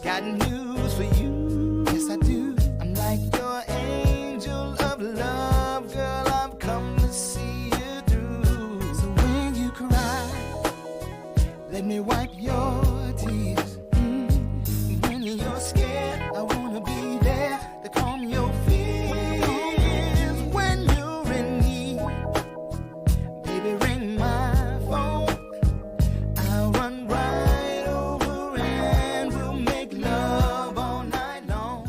got news for you. Yes, I do. I'm like your angel of love, girl. I've come to see you through. So when you cry, let me wipe your tears. When you're scared, I wanna be there to calm your fears. When you're in need, baby, ring my phone. I'll run right over and we'll make love all night long.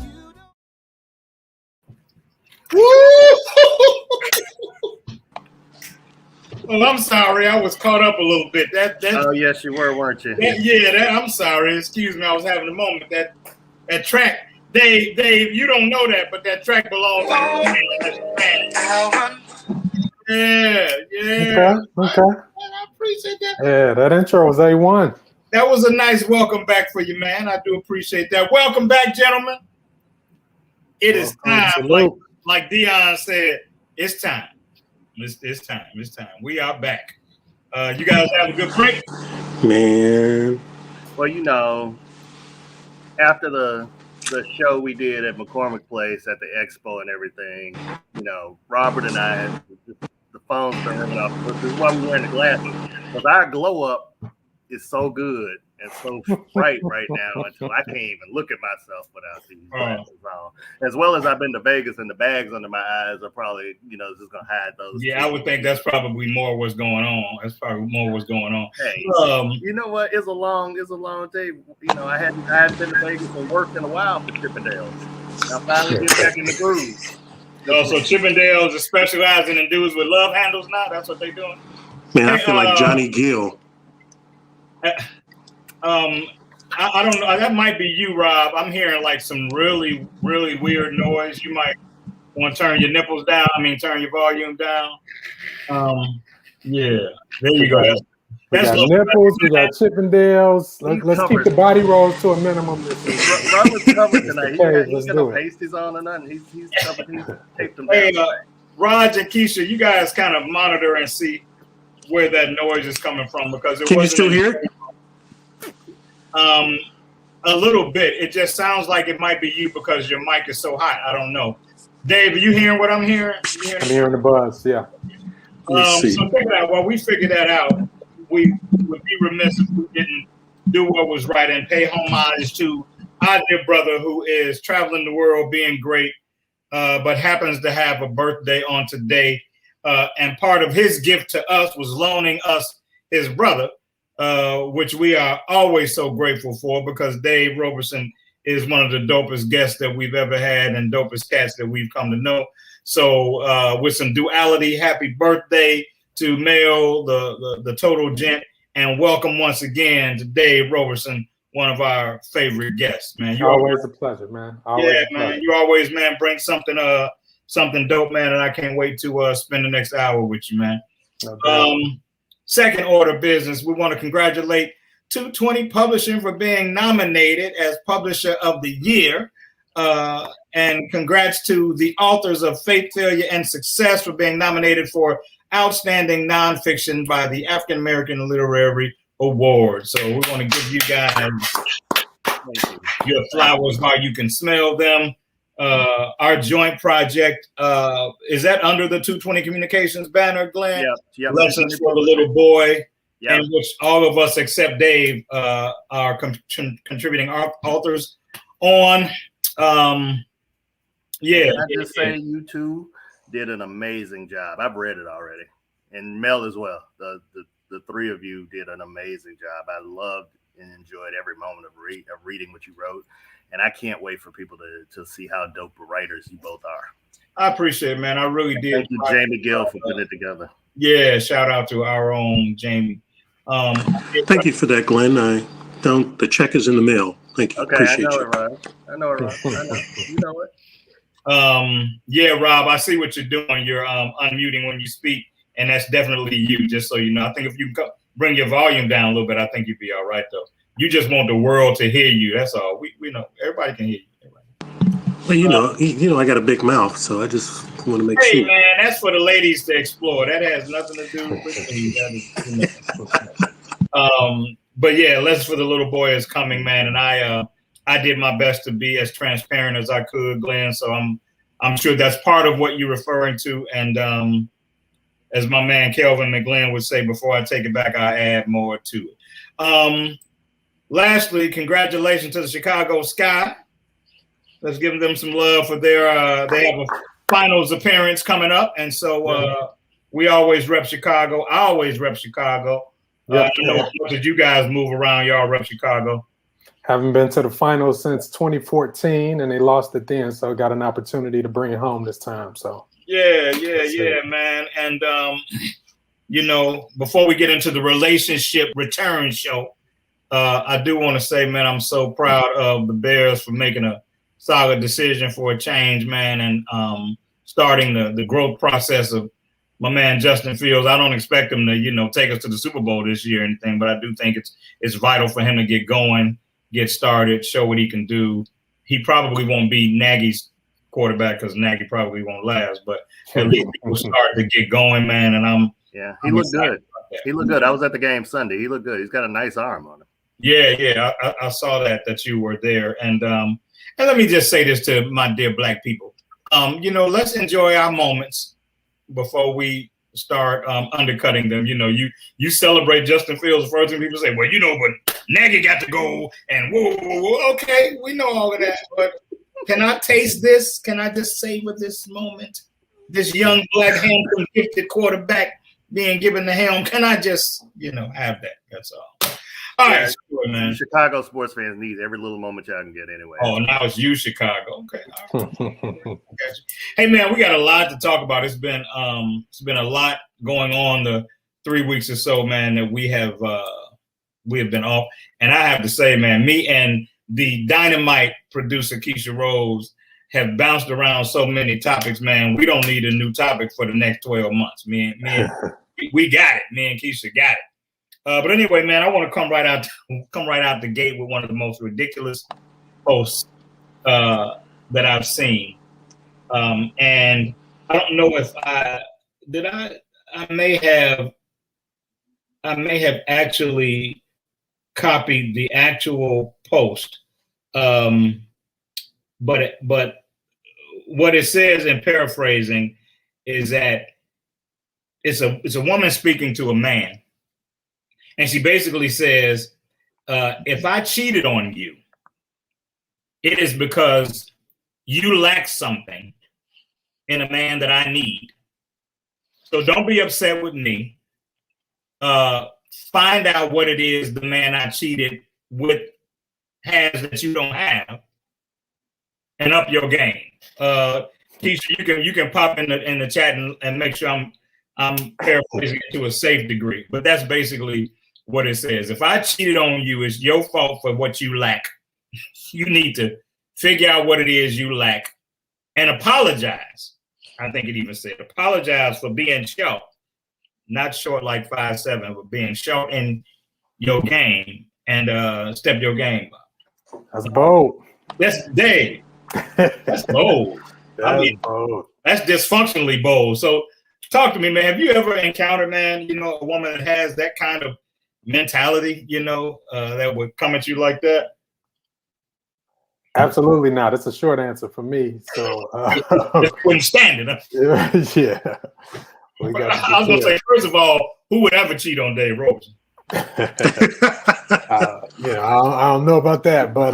Well, I'm sorry, I was caught up a little bit. Oh yes, you were, weren't you? I'm sorry. Excuse me, I was having a moment. That track, Dave, you don't know that, but that track belongs to me. Yeah. Okay. I appreciate that. Yeah, that intro was A1. That was a nice welcome back for you, man. I do appreciate that. Welcome back, gentlemen. It is time. Like Dion said, it's time. It's time. It's time. We are back. You guys have a good break? Man. Well, you know, after the show we did at McCormick Place at the expo and everything, you know, Robert and I had the phones been ringing off. This is why we wearing the glasses. Because our glow up is so good and so bright right now until I can't even look at myself without these glasses on. As well as I've been to Vegas and the bags under my eyes are probably, you know, just gonna hide those. Yeah, I would think that's probably more what's going on. That's probably more what's going on. Hey, you know what? It's a long day. You know, I hadn't been to Vegas and worked in a while for Chippendales. I finally get back in the groove. Oh, so Chippendales is specializing in dudes with love handles now? That's what they're doing? Man, I feel like Johnny Gill. I don't know. That might be you, Rob. I'm hearing like some really, really weird noise. You might want to turn your nipples down. Turn your volume down. Yeah. There you go. We got nipples. We got Chippendales. Let's keep the body rolls to a minimum. Robert's covered tonight. He's got no pasties on or nothing. He's covered. He's taped them down. Hey, Raj and Keisha, you guys kind of monitor and see where that noise is coming from because Can you still hear it? A little bit. It just sounds like it might be you because your mic is so hot. I don't know. Dave, are you hearing what I'm hearing? I'm hearing the buzz. Yeah. So figure that. While we figure that out, we would be remiss if we didn't do what was right and pay homage to our dear brother who is traveling the world, being great, but happens to have a birthday on today. And part of his gift to us was loaning us his brother, which we are always so grateful for because Dave Roberson is one of the dopest guests that we've ever had and dopest cats that we've come to know. So with some duality, happy birthday to Mel, the total gent, and welcome once again to Dave Roberson, one of our favorite guests, man. You're always a pleasure, man. Man. You always, man, bring something dope, man, and I can't wait to spend the next hour with you, man. Okay. Second order of business, we want to congratulate 220 Publishing for being nominated as Publisher of the Year. And congrats to the authors of Faith, Failure, and Success for being nominated for Outstanding Nonfiction by the African American Literary Award. So we want to give you guys your flowers while you can smell them. Our joint project, is that under the 220 Communications banner, Glenn? Yeah. Lessons for the Little Boy, in which all of us except Dave are contributing authors on. I just say you two did an amazing job. I've read it already, and Mel as well. The three of you did an amazing job. I loved and enjoyed every moment of reading what you wrote. And I can't wait for people to see how dope writers you both are. I appreciate it, man. I really did. Thank you, Jamie Gill, for putting it together. Yeah, shout out to our own Jamie. Thank you for that, Glenn. The check is in the mail. Thank you. Okay, appreciate I know it, Rob. I know it, Rob. I know. You know it. Yeah, Rob, I see what you're doing. You're unmuting when you speak, and that's definitely you, just so you know. I think if you bring your volume down a little bit, I think you'd be all right, though. You just want the world to hear you. That's all. We know everybody can hear you. Well, you know, I got a big mouth, so I just want to make sure. Hey, man, that's for the ladies to explore. That has nothing to do with me. But yeah, Lessons for the Little Boy is coming, man, and I I did my best to be as transparent as I could, Glenn. So I'm sure that's part of what you're referring to. And as my man Kelvin McGlynn would say, before I take it back, I add more to it. Lastly, congratulations to the Chicago Sky. Let's give them some love for their they have a finals appearance coming up, and so we always rep Chicago. I always rep Chicago. As much as you guys move around, y'all rep Chicago. Haven't been to the finals since 2014, and they lost it then, so got an opportunity to bring it home this time. So yeah, man. And you know, before we get into the relationship return show, I do want to say, man, I'm so proud of the Bears for making a solid decision for a change, man, and starting the growth process of my man Justin Fields. I don't expect him to, you know, take us to the Super Bowl this year or anything, but I do think it's vital for him to get going, get started, show what he can do. He probably won't be Nagy's quarterback because Nagy probably won't last, but at least he will start to get going, man. And he looked good. He looked good. I was at the game Sunday. He looked good. He's got a nice arm on him. Yeah, I saw that you were there. And let me just say this to my dear black people. You know, let's enjoy our moments before we start undercutting them. You know, you celebrate Justin Fields. The first thing people say, well, you know, but Nagy got to go and whoa. Okay, we know all of that. But can I taste this? Can I just savor this moment? This young black handsome gifted quarterback being given the helm. Can I just, you know, have that? That's all. All right, sure, man. Chicago sports fans need every little moment y'all can get anyway. Oh, now it's you, Chicago. Okay. All right. Hey, man, we got a lot to talk about. It's been a lot going on the 3 weeks or so, man, that we have been off. And I have to say, man, me and the dynamite producer Keisha Rose have bounced around so many topics, man. We don't need a new topic for the next 12 months. Me and we got it. Me and Keisha got it. But anyway, man, I want to come right out the gate with one of the most ridiculous posts that I've seen. And I don't know if I may have actually copied the actual post. But what it says in paraphrasing is that it's a woman speaking to a man. And she basically says, if I cheated on you, it is because you lack something in a man that I need. So don't be upset with me. Find out what it is the man I cheated with has that you don't have, and up your game. Keisha, you can pop in the chat and make sure I'm paraphrasing it to a safe degree. But that's basically what it says. If I cheated on you, it's your fault for what you lack. You need to figure out what it is you lack and apologize. I think it even said apologize for being short, not short like 5'7", but being short in your game and step your game up. That's bold. That's Dave. That's bold. Bold. That's dysfunctionally bold. So talk to me, man. Have you ever encountered, man, you know, a woman that has that kind of mentality, you know, that would come at you like that? Absolutely not. It's a short answer for me. So just couldn't stand it. Huh? Yeah. I was gonna say, first of all, who would ever cheat on Dave Rosen? I don't know about that, but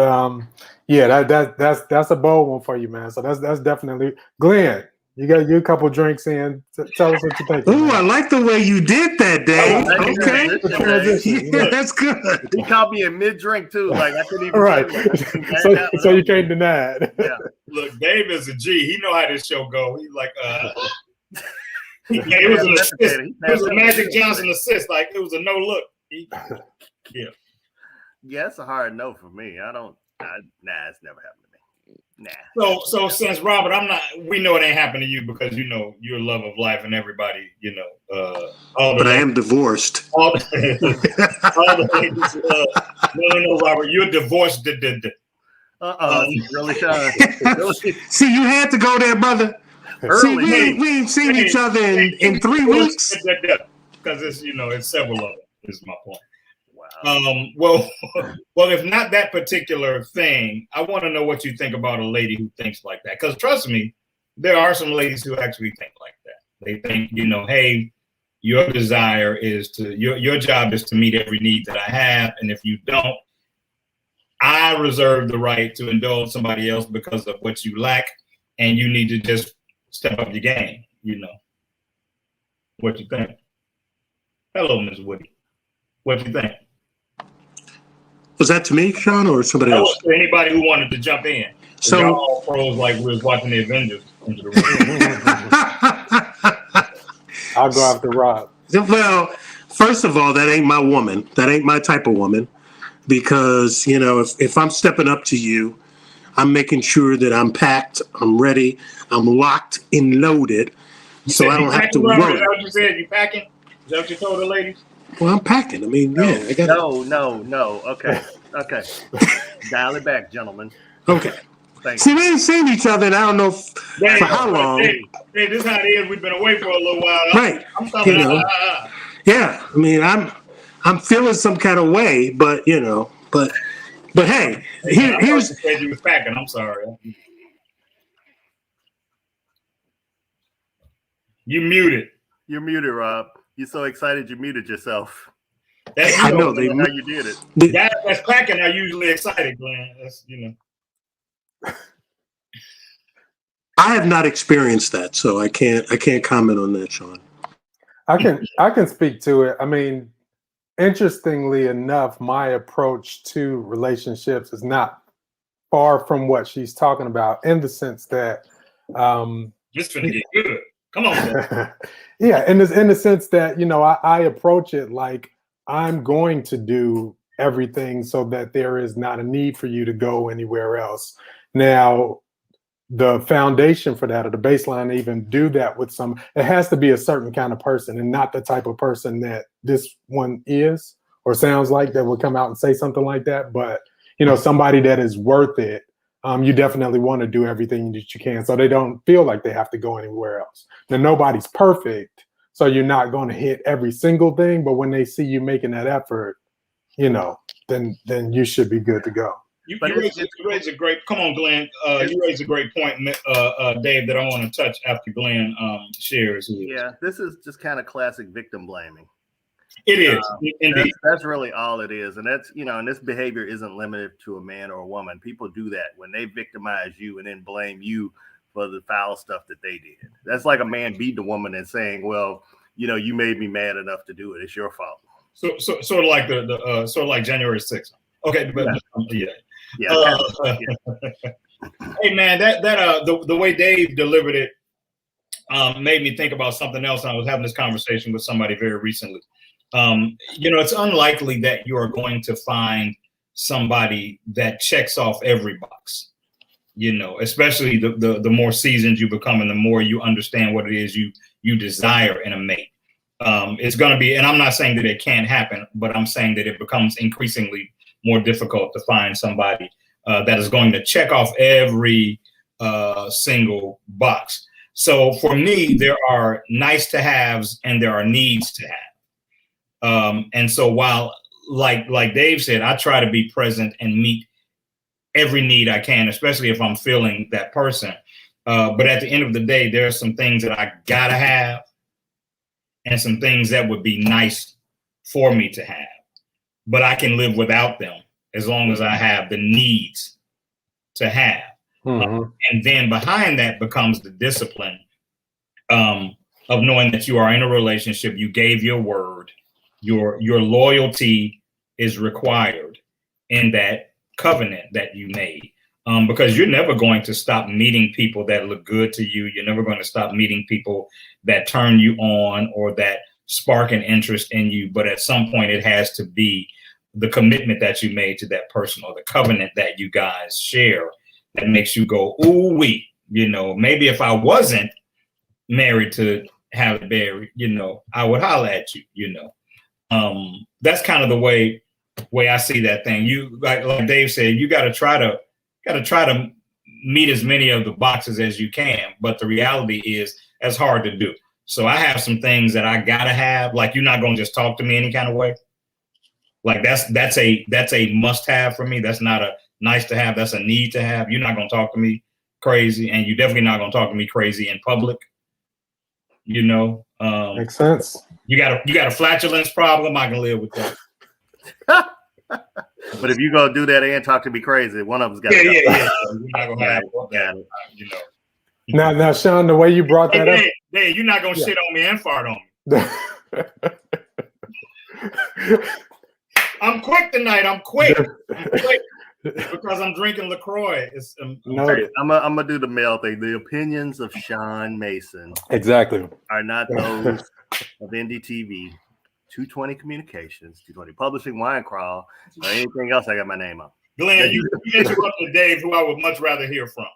yeah, that's a bold one for you, man. So that's definitely Glenn. You got a couple drinks in. Tell us what you think. Ooh, I like the way you did that, Dave. Okay, yeah, that's good. He caught me in mid-drink too. Like I couldn't even. Right. So you can't deny it. Yeah. Look, Dave is a G. He know how this show go. He's like, it was an assist. It was a Magic Johnson assist. Like it was a no look. Yeah. Yeah, it's a hard no for me. Nah, it's never happened to me. Nah. So since Robert, we know it ain't happened to you because you know you're love of life and everybody, you know. But I am divorced. All the ladies, no, Robert, you're divorced. Really, Sean. See, you had to go there, brother. See, we ain't seen each other in 3 weeks. Because it's, you know, it's several of them, is my point. Wow. Well, well, if not that particular thing, I want to know what you think about a lady who thinks like that. Because trust me, there are some ladies who actually think like that. They think, hey, your desire is your job is to meet every need that I have, and if you don't, I reserve the right to indulge somebody else because of what you lack, and you need to just step up your game. What you think? Hello, Ms. Woody. What you think? Was that to me, Sean, or somebody That else? was for anybody who wanted to jump in. So y'all all pros like we was watching the Avengers into the room. I'll go after Rob. Well, first of all, that ain't my woman. That ain't my type of woman. Because, if I'm stepping up to you, I'm making sure that I'm packed, I'm ready, I'm locked and loaded, so I don't have to worry. Is that what you said? You packing? Is that what you told the ladies? Well, I'm packing. I mean, yeah. I gotta... No. Okay. Dial it back, gentlemen. Okay. Thank See, you. we ain't seen each other, and I don't know for how long. Hey, this is how it is. We've been away for a little while. Right. I'm coming Yeah. I mean, I'm feeling some kind of way, but hey, here's. You said you was packing. I'm sorry. You muted. You're muted, Rob. You're so excited you muted yourself. That's I know That's how you did it. that's packing are usually excited, Glenn. That's I have not experienced that, so I can't comment on that, Sean. I can speak to it. I mean, interestingly enough, my approach to relationships is not far from what she's talking about, in the sense that just gonna get good. Come on. yeah, in the sense that I approach it like I'm going to do everything so that there is not a need for you to go anywhere else. Now, the foundation for that, or the baseline to even do that with it has to be a certain kind of person, and not the type of person that this one is or sounds like, that would come out and say something like that. But somebody that is worth it. You definitely want to do everything that you can, so they don't feel like they have to go anywhere else. Now, nobody's perfect, so you're not going to hit every single thing. But when they see you making that effort, then you should be good to go. You raise a great. Come on, Glenn. You raise a great point, Dave, that I want to touch after Glenn shares. Yeah, this is just kind of classic victim blaming. It is indeed. That's really all it is, and that's and this behavior isn't limited to a man or a woman. People do that when they victimize you and then blame you for the foul stuff that they did. That's like a man beating a woman and saying, "Well, you made me mad enough to do it. It's your fault." So sort of like the sort of like January 6th. Okay, but yeah. Hey man, the way Dave delivered it made me think about something else. I was having this conversation with somebody very recently. It's unlikely that you are going to find somebody that checks off every box, especially the more seasoned you become and the more you understand what it is you desire in a mate. It's going to be, and I'm not saying that it can't happen, but I'm saying that it becomes increasingly more difficult to find somebody that is going to check off every single box. So for me, there are nice to haves and there are needs to have. And so while, like Dave said, I try to be present and meet every need I can, especially if I'm feeling that person. But at the end of the day, there are some things that I gotta have and some things that would be nice for me to have, but I can live without them as long as I have the needs to have. Mm-hmm. And then behind that becomes the discipline of knowing that you are in a relationship, you gave your word, your loyalty is required in that covenant that you made. Because you're never going to stop meeting people that look good to you. You're never going to stop meeting people that turn you on or that spark an interest in you. But at some point, it has to be the commitment that you made to that person or the covenant that you guys share that makes you go, ooh, wee. Maybe if I wasn't married to Halle Berry, I would holler at you, That's kind of the way I see that thing. You like Dave said, you got to try to meet as many of the boxes as you can, but the reality is that's hard to do. So I have some things that I gotta have. Like, you're not gonna just talk to me any kind of way. Like that's a must have for me. That's not a nice to have. That's a need to have. You're not gonna talk to me crazy, and you're definitely not gonna talk to me crazy in public. You know, Makes sense. you got a flatulence problem. I can live with that. But if you go do that and talk to me crazy, one of them's got Yeah. to go. You're not gonna have that. You know. Now, Sean, the way you brought that up. Hey, you're not gonna shit on me and fart on me. I'm quick tonight. I'm quick because I'm drinking LaCroix. Noted. I'm gonna do the male thing. The opinions of Sean Mason Exactly. are not those of NDTV, 220 Communications, 220 Publishing, Wine Crawl, or anything else I got my name on. Glenn, you interrupted Dave, who I would much rather hear from.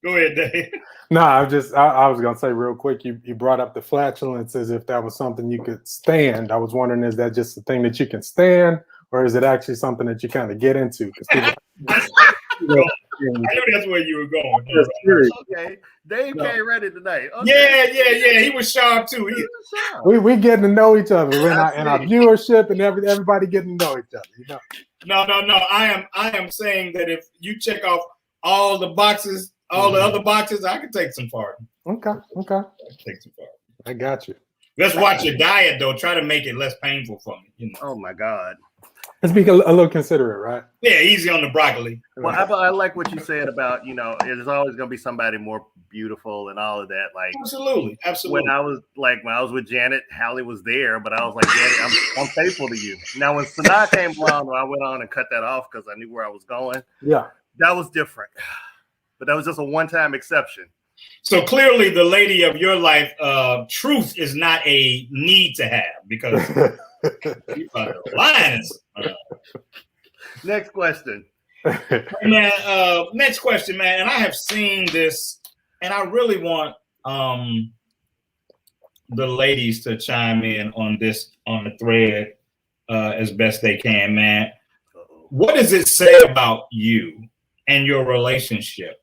Go ahead, Dave. No, I was gonna say real quick. You brought up the flatulence as if that was something you could stand. I was wondering, is that just a thing that you can stand, or is it actually something that you kind of get into? I knew that's where you were going. Okay, Dave came ready tonight. Okay. Yeah. He was sharp too. We getting to know each other, and our viewership and everybody getting to know each other. You know. No. I am saying that if you check off all the boxes, all the other boxes, I can take some farting. Okay. I can take some farting. I got you. Let's watch your diet though. Try to make it less painful for me. You know? Oh my God. Let's be a little considerate, right? Yeah, easy on the broccoli. Well, I like what you said about, there's always going to be somebody more beautiful and all of that. Like, Absolutely. when I was with Janet, Hallie was there, but I was like, Janet, I'm faithful to you. Now, when Sanaa came along, I went on and cut that off because I knew where I was going. Yeah. That was different. But that was just a one-time exception. So clearly the lady of your life, truth is not a need to have because you are lying. Next question. Man, next question, man. And I have seen this, and I really want the ladies to chime in on this on the thread as best they can, man. What does it say about you and your relationship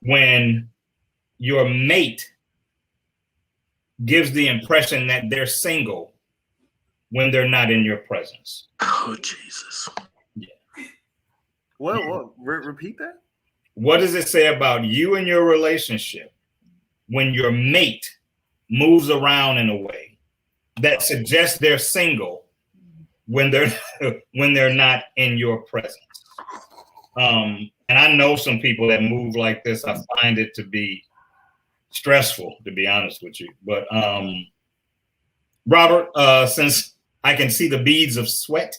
when your mate gives the impression that they're single when they're not in your presence? Oh, Jesus. Yeah. What? Repeat that? What does it say about you and your relationship when your mate moves around in a way that suggests they're single when they're not in your presence? And I know some people that move like this. I find it to be stressful, to be honest with you. But Robert, since I can see the beads of sweat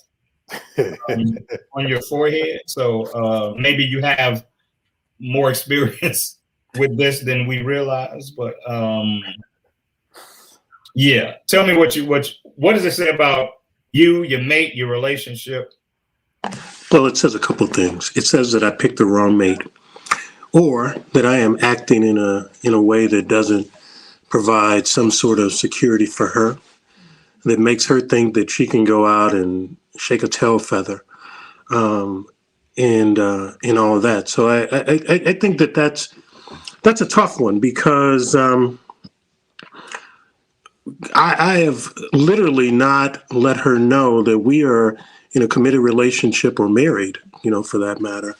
on your forehead, so maybe you have more experience with this than we realize. But yeah, tell me what does it say about you, your mate, your relationship? Well, it says a couple things. It says that I picked the wrong mate, or that I am acting in a way that doesn't provide some sort of security for her, that makes her think that she can go out and shake a tail feather, and all of that. So I think that's a tough one because I have literally not let her know that we are in a committed relationship or married, for that matter.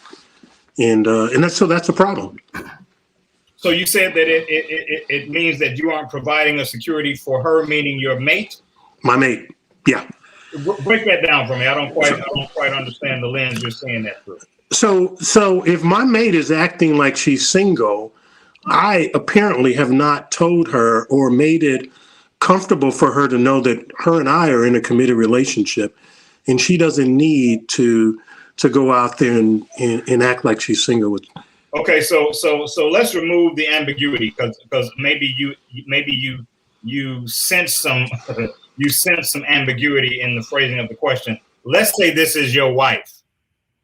And that's a problem. So you said that it means that you aren't providing a security for her, meaning your mate? My mate. Yeah. Break that down for me. I don't quite understand the lens you're saying that through. So if my mate is acting like she's single, I apparently have not told her or made it comfortable for her to know that her and I are in a committed relationship, and she doesn't need to go out there and act like she's single. Okay, so let's remove the ambiguity because maybe you sense some ambiguity in the phrasing of the question. Let's say this is your wife,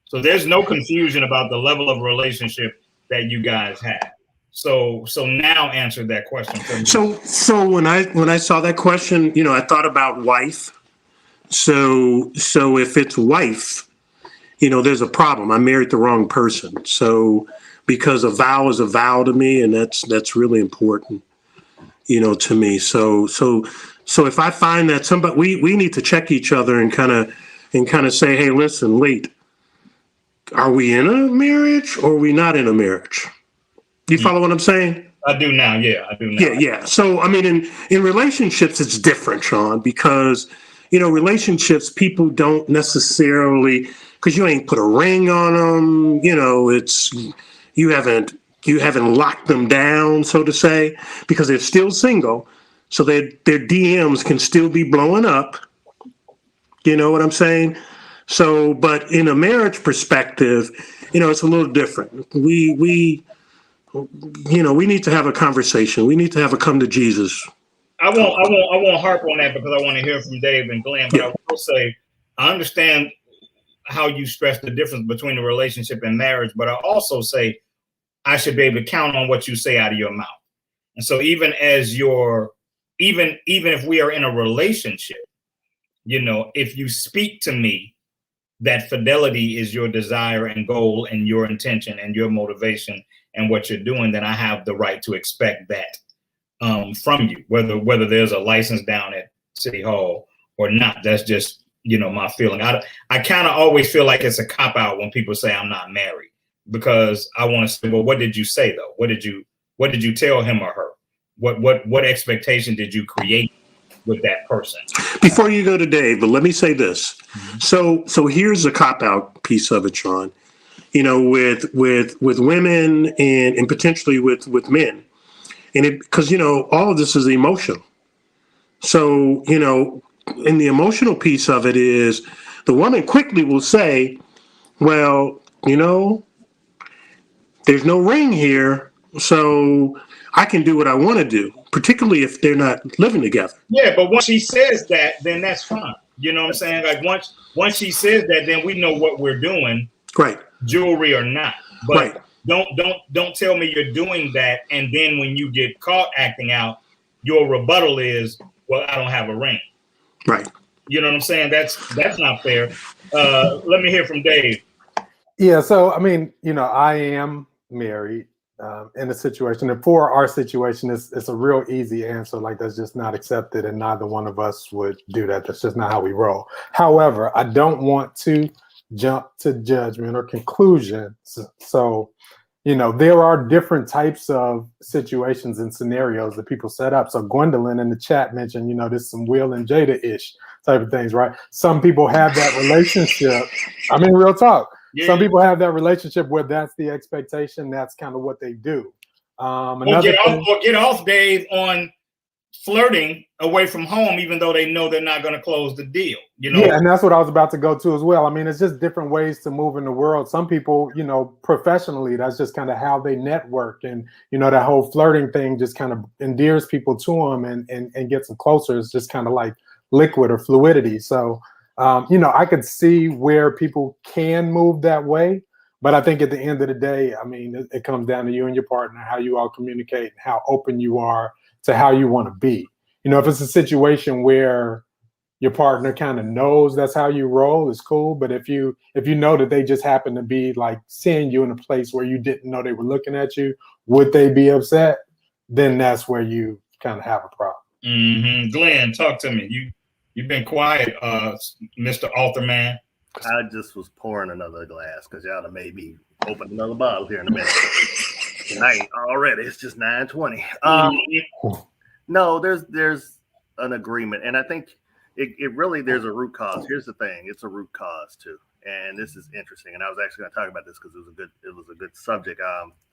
so there's no confusion about the level of relationship that you guys have. So now answer that question for me. So when I saw that question, I thought about wife. So if it's wife, there's a problem. I married the wrong person. So because a vow is a vow to me, and that's really important, to me. So So if I find that somebody, we need to check each other and kind of say, hey, listen, wait, are we in a marriage or are we not in a marriage? You follow what I'm saying? I do now. Yeah, I do now. Yeah. So, I mean, in relationships, it's different, Sean, because, relationships, people don't necessarily, because you ain't put a ring on them, it's, you haven't locked them down, so to say, because they're still single. So their DMs can still be blowing up. You know what I'm saying? So, but in a marriage perspective, it's a little different. We need to have a conversation. We need to have a come to Jesus. I won't harp on that because I want to hear from Dave and Glenn, but I will say I understand how you stress the difference between a relationship and marriage, but I also say I should be able to count on what you say out of your mouth. And so even if we are in a relationship, if you speak to me that fidelity is your desire and goal and your intention and your motivation and what you're doing, then I have the right to expect that from you, whether there's a license down at City Hall or not. That's just, my feeling. I kind of always feel like it's a cop out when people say I'm not married, because I want to say, well, what did you say though? What did you tell him or her? What expectation did you create with that person? Before you go to Dave, but let me say this. Mm-hmm. So here's a cop-out piece of it, Sean. With women and potentially with men. And because all of this is emotional. So, and the emotional piece of it is the woman quickly will say, well, there's no ring here, so I can do what I want to do, particularly if they're not living together. Yeah, but once she says that, then that's fine. You know what I'm saying? Like once she says that, then we know what we're doing, right? Jewelry or not. But right. Don't tell me you're doing that, and then when you get caught acting out, your rebuttal is, well, I don't have a ring. Right. You know what I'm saying? That's not fair. Let me hear from Dave. Yeah. So I mean, I am married. In a situation, and for our situation, it's a real easy answer. Like, that's just not accepted, and neither one of us would do that. That's just not how we roll. However, I don't want to jump to judgment or conclusion. So, there are different types of situations and scenarios that people set up. So Gwendolyn in the chat mentioned, there's some Will and Jada-ish type of things, right? Some people have that relationship. I mean, real talk. Yeah. Some people have that relationship where that's the expectation. That's kind of what they do. Get off, Dave, on flirting away from home, even though they know they're not going to close the deal. Yeah, and that's what I was about to go to as well. I mean, it's just different ways to move in the world. Some people, professionally, that's just kind of how they network, and that whole flirting thing just kind of endears people to them and gets them closer. It's just kind of like liquid or fluidity. So. I could see where people can move that way, but I think at the end of the day, I mean, it comes down to you and your partner, how you all communicate, and how open you are to how you want to be. If it's a situation where your partner kind of knows that's how you roll, it's cool. But if you know that they just happen to be like seeing you in a place where you didn't know they were looking at you, would they be upset? Then that's where you kind of have a problem. Mm-hmm. Glenn, talk to me. You've been quiet, Mr. Author Man. I just was pouring another glass because y'all have made me open another bottle here in a minute. And I ain't already. It's just 9:20. No, there's an agreement, and I think it really, there's a root cause. Here's the thing: it's a root cause too, and this is interesting. And I was actually going to talk about this because it was a good subject.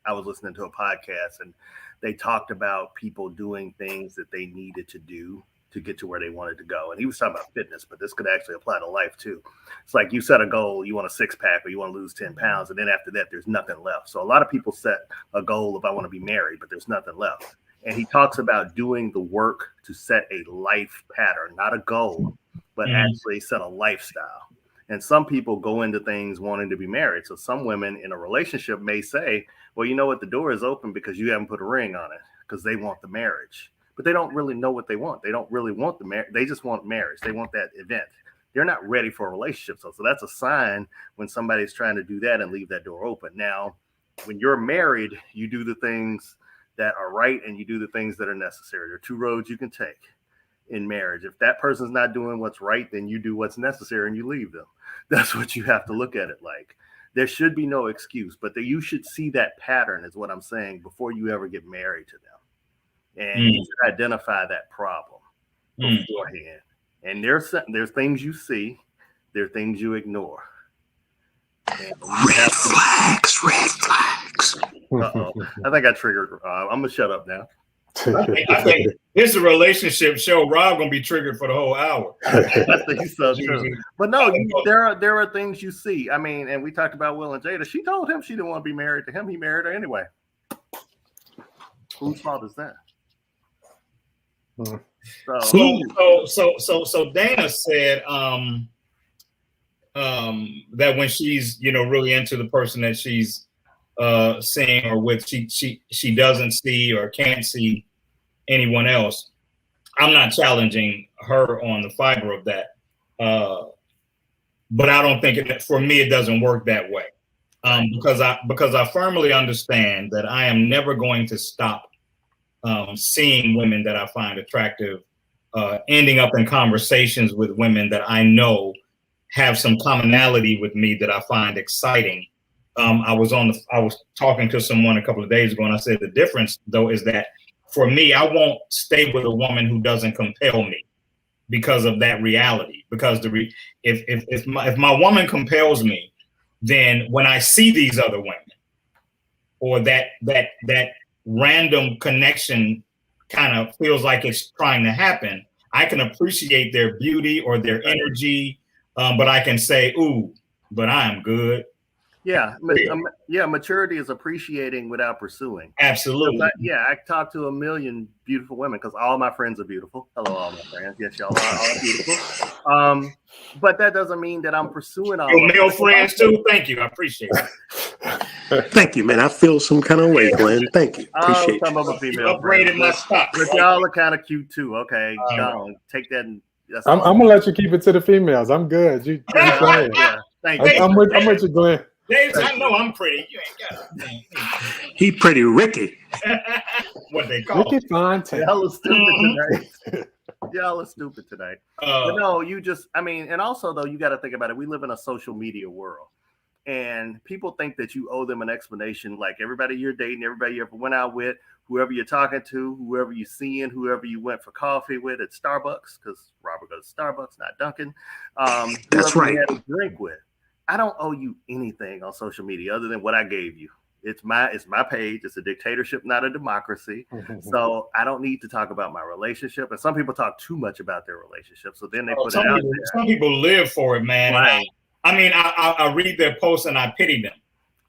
I was listening to a podcast, and they talked about people doing things that they needed to do to get to where they wanted to go. And he was talking about fitness, but this could actually apply to life too. It's like you set a goal, you want a 6-pack or you want to lose 10 pounds. And then after that, there's nothing left. So a lot of people set a goal of, I want to be married, but there's nothing left. And he talks about doing the work to set a life pattern, not a goal, but actually set a lifestyle. And some people go into things wanting to be married. So some women in a relationship may say, well, you know what? The door is open because you haven't put a ring on it, because they want the marriage. But they don't really know what they want. They don't really want the marriage. They just want marriage. They want that event. They're not ready for a relationship. So that's a sign when somebody's trying to do that and leave that door open. Now, when you're married, you do the things that are right and you do the things that are necessary. There are two roads you can take. in marriage. If that person's not doing what's right, then you do what's necessary and you leave them. That's what you have to look at it like. There should be no excuse, but you should see that pattern is what I'm saying before you ever get married to them. And you should identify that problem beforehand. And there's things you see, there are things you ignore. Red flags. Uh-oh. I think I triggered. I'm gonna shut up now. I think this is a relationship show. Rob gonna be triggered for the whole hour. I think so too. But no, there are things you see. I mean, and we talked about Will and Jada. She told him she didn't want to be married to him. He married her anyway. Whose fault is that? So Dana said that when she's really into the person that she's seeing or with, she doesn't see or can't see anyone else. I'm not challenging her on the fiber of that, but I don't think for me it doesn't work that way, because I firmly understand that I am never going to stop seeing women that I find attractive, ending up in conversations with women that I know have some commonality with me that I find exciting. I was talking to someone a couple of days ago, and I said the difference though is that for me, I won't stay with a woman who doesn't compel me because of that reality. Because if my woman compels me, then when I see these other women, or that random connection kind of feels like it's trying to happen, I can appreciate their beauty or their energy, but I can say, "Ooh, but I'm good." Yeah, maturity is appreciating without pursuing. Absolutely. I talk to a million beautiful women because all my friends are beautiful. Hello, all my friends. Yes, y'all are all beautiful. But that doesn't mean that I'm pursuing all your male friends too. Thank you. I appreciate it. Thank you, man. I feel some kind of way, Glenn. Thank you. Appreciate some of the female upgraded my stock. But y'all are kind of cute too. Okay, take that. I'm gonna let you keep it to the females. I'm good. You yeah. Thank you. I'm with you, Glenn. Dave, I know I'm pretty. You ain't got it. He pretty Ricky. What they call Ricky Fontaine. Y'all are stupid tonight. Y'all are stupid tonight. But no, and also though, you got to think about it. We live in a social media world, and people think that you owe them an explanation. Like everybody you're dating, everybody you ever went out with, whoever you're talking to, whoever you're seeing, whoever you went for coffee with at Starbucks, because Robert goes to Starbucks, not Dunkin'. That's right. You had a drink with. I don't owe you anything on social media other than what I gave you. It's my page. It's a dictatorship, not a democracy. So I don't need to talk about my relationship. And some people talk too much about their relationship. So then they put it out there. Some people live for it, man. Right. I read their posts and I pity them.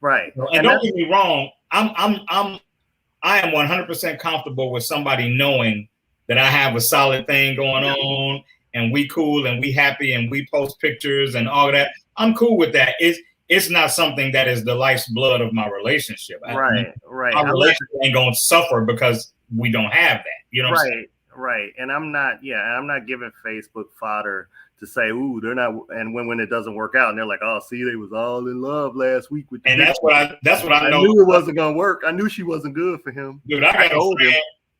Right. And don't get me wrong. I am 100% comfortable with somebody knowing that I have a solid thing going on and we cool and we happy and we post pictures and all that. I'm cool with that. It's not something that is the life's blood of my relationship. Right. Our relationship ain't gonna suffer because we don't have that. You know what I'm saying? Right. And I'm not giving Facebook fodder to say, ooh, they're not, and when it doesn't work out and they're like, oh, see, they was all in love last week with and that's what I know. I knew it wasn't gonna work. I knew she wasn't good for him. Dude, I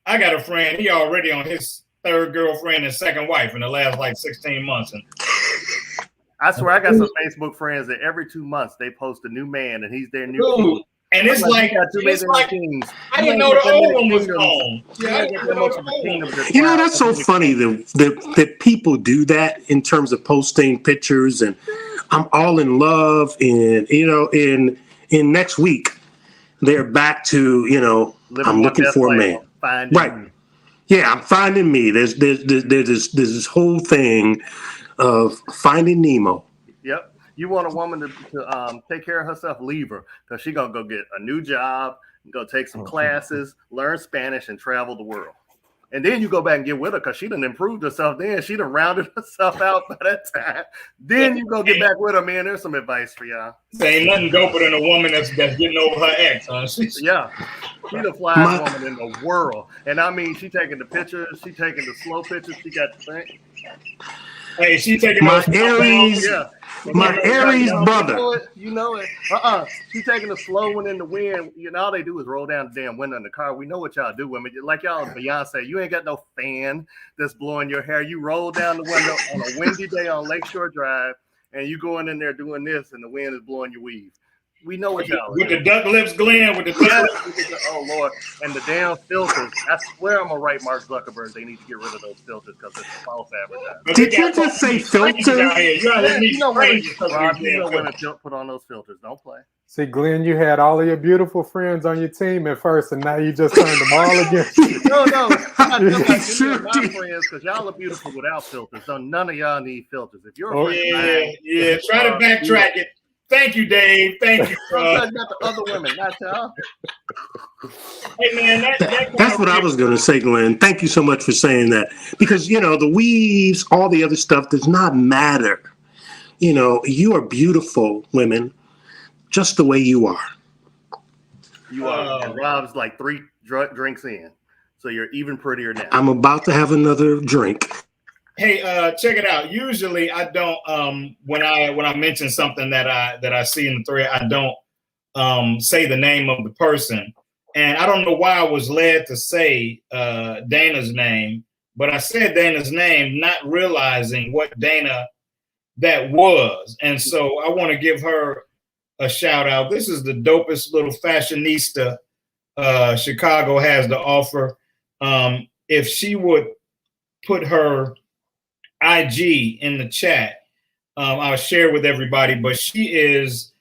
got a friend, he already on his third girlfriend and second wife in the last like 16 months. And I swear I got some Facebook friends that every 2 months they post a new man and he's their new dude, and it's like I didn't know the old one was gone. You know, that's so funny that people do that in terms of posting pictures and I'm all in love and in next week they're back to I'm looking for a man. Right. Yeah, I'm finding me. There's this whole thing of Finding Nemo. Yep. You want a woman to take care of herself, leave her, because she's going to go get a new job, go take some classes, learn Spanish, and travel the world. And then you go back and get with her because she done improved herself then. She done rounded herself out by that time. Then you go get back with her, man. There's some advice for y'all. Ain't nothing doper than a woman that's getting over her ex, huh? Yeah. She the flyest woman in the world. And I mean, she taking the pictures. She taking the slow pictures. She got the thing. Hey, she taking my Aries. My Aries brother. You know it. She's taking a slow one in the wind. You know, all they do is roll down the damn window in the car. We know what y'all do, women. Like y'all, Beyonce, you ain't got no fan that's blowing your hair. You roll down the window on a windy day on Lakeshore Drive, and you going in there doing this, and the wind is blowing your weave. We know what y'all with the duck lips, Glenn. With the duck lips. Oh Lord, and the damn filters. I swear I'm gonna write Mark Zuckerberg. They need to get rid of those filters because it's false advertising. Did you just say filter? You know women put on those filters. Don't play. See, Glenn, you had all of your beautiful friends on your team at first, and now you just turned them all against you. No, I'm not talking about my friends because y'all are beautiful without filters. So none of y'all need filters. If you're try to backtrack it. Thank you, Dave. Thank you. I'm talking about the other women, not y'all. Hey, man, that's what I was going to say, Glenn. Thank you so much for saying that. Because, you know, the weaves, all the other stuff does not matter. You know, you are beautiful, women, just the way you are. You are. And Rob's like 3 drinks in. So you're even prettier now. I'm about to have another drink. Hey, check it out. Usually I don't when I mention something that I see in the thread, I don't say the name of the person. And I don't know why I was led to say Dana's name, but I said Dana's name not realizing what Dana that was. And so I want to give her a shout out. This is the dopest little fashionista Chicago has to offer. If she would put her IG in the chat, I'll share with everybody, but she is,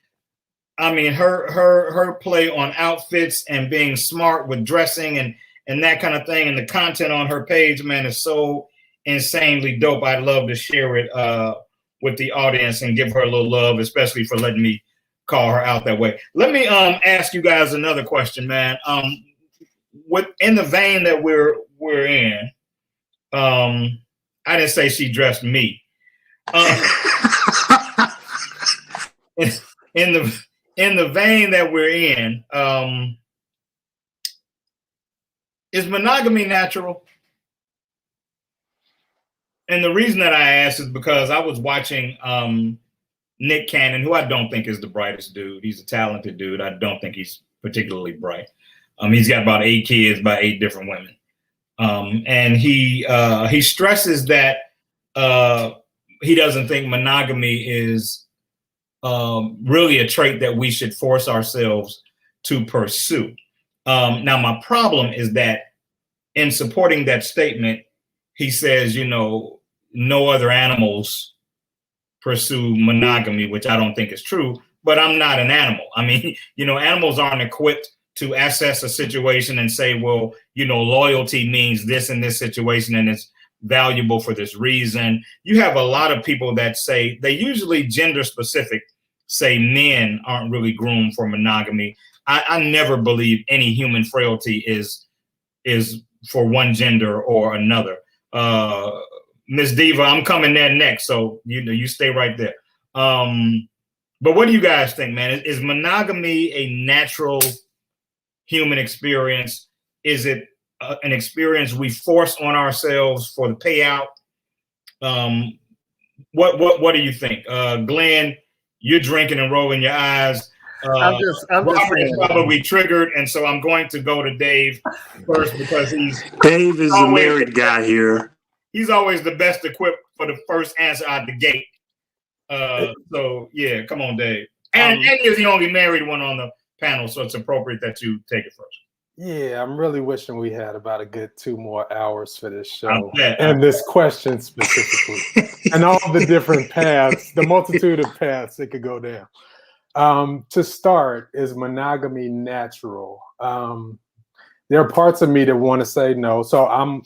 I mean, her play on outfits and being smart with dressing and that kind of thing, and the content on her page, man, is so insanely dope. I'd love to share it with the audience and give her a little love, especially for letting me call her out that way. Let me ask you guys another question, man. In the vein that we're in, I didn't say she dressed me. In the vein that we're in, is monogamy natural? And the reason that I asked is because I was watching Nick Cannon, who I don't think is the brightest dude. He's a talented dude. I don't think he's particularly bright. He's got about 8 kids by 8 different women. And he stresses that he doesn't think monogamy is really a trait that we should force ourselves to pursue. Now, my problem is that in supporting that statement, he says, you know, no other animals pursue monogamy, which I don't think is true, but I'm not an animal. I mean, you know, animals aren't equipped to assess a situation and say, well, you know, loyalty means this in this situation and it's valuable for this reason. You have a lot of people that say, they usually gender specific, say men aren't really groomed for monogamy. I never believe any human frailty is for one gender or another. Miss Diva, I'm coming there next, so you stay right there. But what do you guys think, man? Is monogamy a natural human experience? Is it an experience we force on ourselves for the payout? What do you think, Glenn? You're drinking and rolling your eyes. I'm just Robert is probably triggered, and so I'm going to go to Dave first because Dave is a married guy here. He's always the best equipped for the first answer out the gate. So yeah, come on, Dave. And you're the only married one on the panel, so it's appropriate that you take it first. Yeah, I'm really wishing we had about a good 2 more hours for this show and this question specifically, and all the different paths, the multitude of paths it could go down. To start, is monogamy natural? There are parts of me that want to say no. So I'm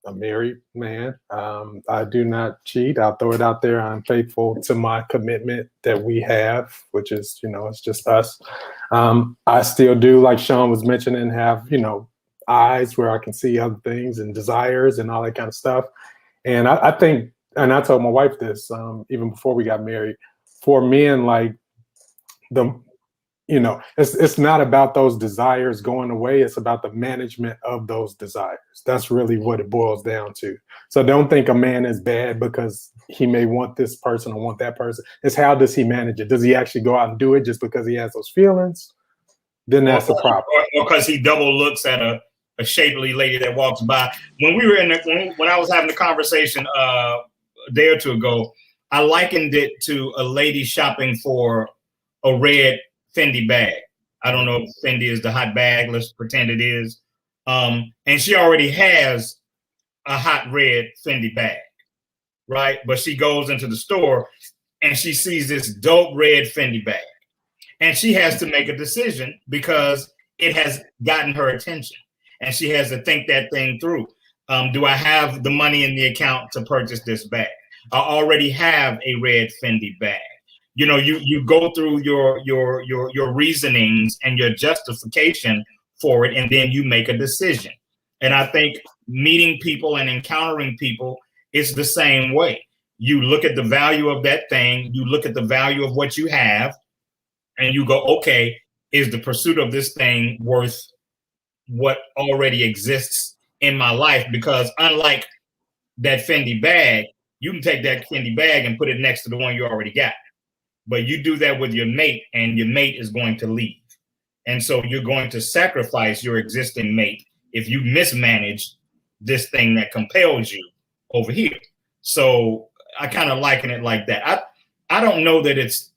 a married man. I do not cheat. I'll throw it out there. I'm faithful to my commitment that we have, which is, you know, it's just us. I still do, like Sean was mentioning, have, you know, eyes where I can see other things and desires and all that kind of stuff. And I think, and I told my wife this even before we got married, for men, like it's not about those desires going away. It's about the management of those desires. That's really what it boils down to. So don't think a man is bad because he may want this person or want that person. It's how does he manage it? Does he actually go out and do it just because he has those feelings? Then that's the problem. Or because he double looks at a shapely lady that walks by. When we were when I was having the conversation a day or two ago, I likened it to a lady shopping for a red Fendi bag. I don't know if Fendi is the hot bag. Let's pretend it is. And she already has a hot red Fendi bag, right? But she goes into the store and she sees this dope red Fendi bag. And she has to make a decision because it has gotten her attention. And she has to think that thing through. Do I have the money in the account to purchase this bag? I already have a red Fendi bag. You know, you go through your reasonings and your justification for it, and then you make a decision. And I think meeting people and encountering people is the same way. You look at the value of that thing, you look at the value of what you have, and you go, okay, is the pursuit of this thing worth what already exists in my life? Because unlike that Fendi bag, you can take that Fendi bag and put it next to the one you already got. But you do that with your mate, and your mate is going to leave. And so you're going to sacrifice your existing mate if you mismanage this thing that compels you over here. So I kind of liken it like that. I don't know that it's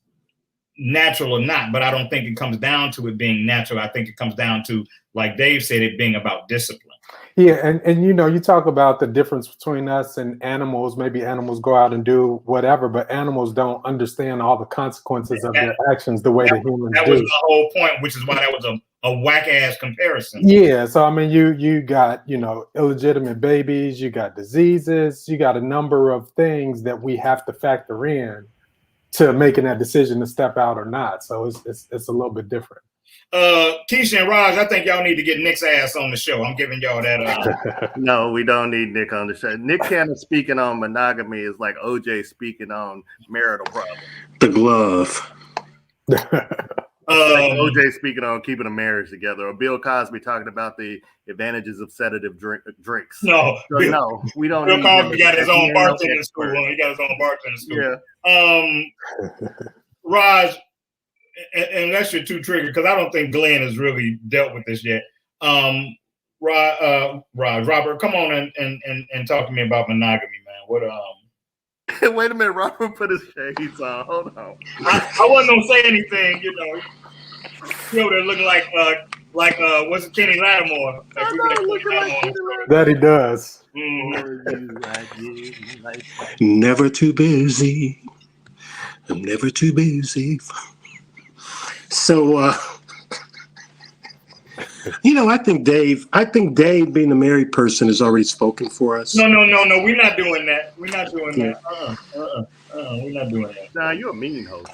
natural or not, but I don't think it comes down to it being natural. I think it comes down to, like Dave said, it being about discipline. Yeah, and you know, you talk about the difference between us and animals. Maybe animals go out and do whatever, but animals don't understand all the consequences of their actions the way the humans do. That was the whole point, which is why that was a whack-ass comparison. Yeah, so I mean, you got, you know, illegitimate babies, you got diseases, you got a number of things that we have to factor in to making that decision to step out or not. So it's a little bit different. Keisha and Raj, I think y'all need to get Nick's ass on the show. I'm giving y'all that. No, we don't need Nick on the show. Nick Cannon speaking on monogamy is like OJ speaking on marital problems. The glove. Like OJ speaking on keeping a marriage together, or Bill Cosby talking about the advantages of sedative drinks. No, So, no, we don't. Bill need Cosby got his own marital bartending school. expert. He got his own bartending school. Yeah. Raj, unless you're too triggered, because I don't think Glenn has really dealt with this yet. Raj, Robert, come on and talk to me about monogamy, man. What Wait a minute, Robert put his shades on. Hold on. I wasn't gonna say anything, you know. They're looking like what's it, Kenny Lattimore? That he does. Never too busy. I'm never too busy. So, you know, I think Dave being a married person has already spoken for us. No. We're not doing that. We're not doing that. We're not doing that. Nah, you're a mean host.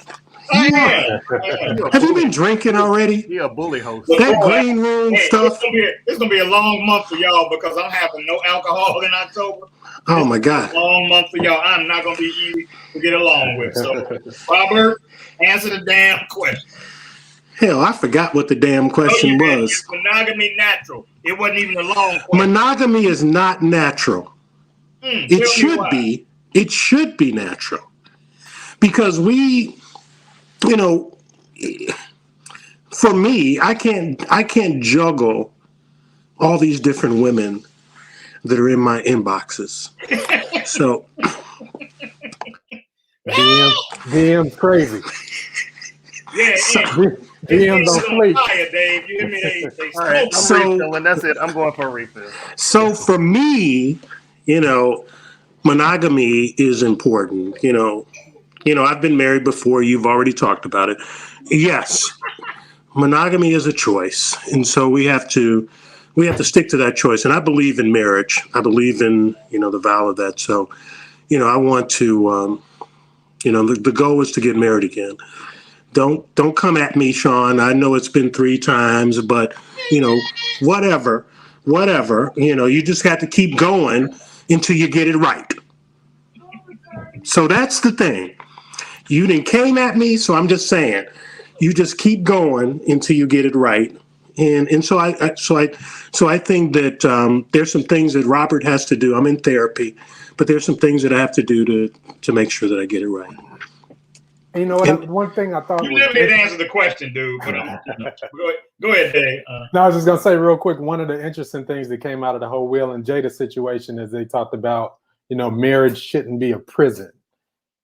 Have you been drinking already? You're a bully host. That green room stuff. It's gonna be a long month for y'all because I'm having no alcohol in October. Oh my God. Long month for y'all. I'm not gonna be easy to get along with. So, Robert, answer the damn question. Hell, I forgot what the damn question was. Is monogamy natural? It wasn't even a long question. Monogamy is not natural. It should be. It should be natural. Because we, you know, for me, I can't juggle all these different women that are in my inboxes. So DM's crazy. Yeah. DM's on fleek. Dave, you hear me? They All right, I'm So- refilling. That's it. I'm going for a refill. So for me, you know, monogamy is important. You know, I've been married before. You've already talked about it. Yes, monogamy is a choice, and so we have to stick to that choice. And I believe in marriage. I believe in, you know, the vow of that. So, you know, I want to, you know, the goal is to get married again. Don't come at me, Sean. I know it's been 3 times, but, you know, whatever, you know, you just have to keep going until you get it right. So that's the thing. You didn't came at me, so I'm just saying, you just keep going until you get it right, And so I think that there's some things that Robert has to do. I'm in therapy, but there's some things that I have to do to make sure that I get it right. And you know what? One thing I thought You was never did answer the question, dude. But go ahead, Dave. No, I was just gonna say real quick. One of the interesting things that came out of the whole Will and Jada situation is they talked about, marriage shouldn't be a prison,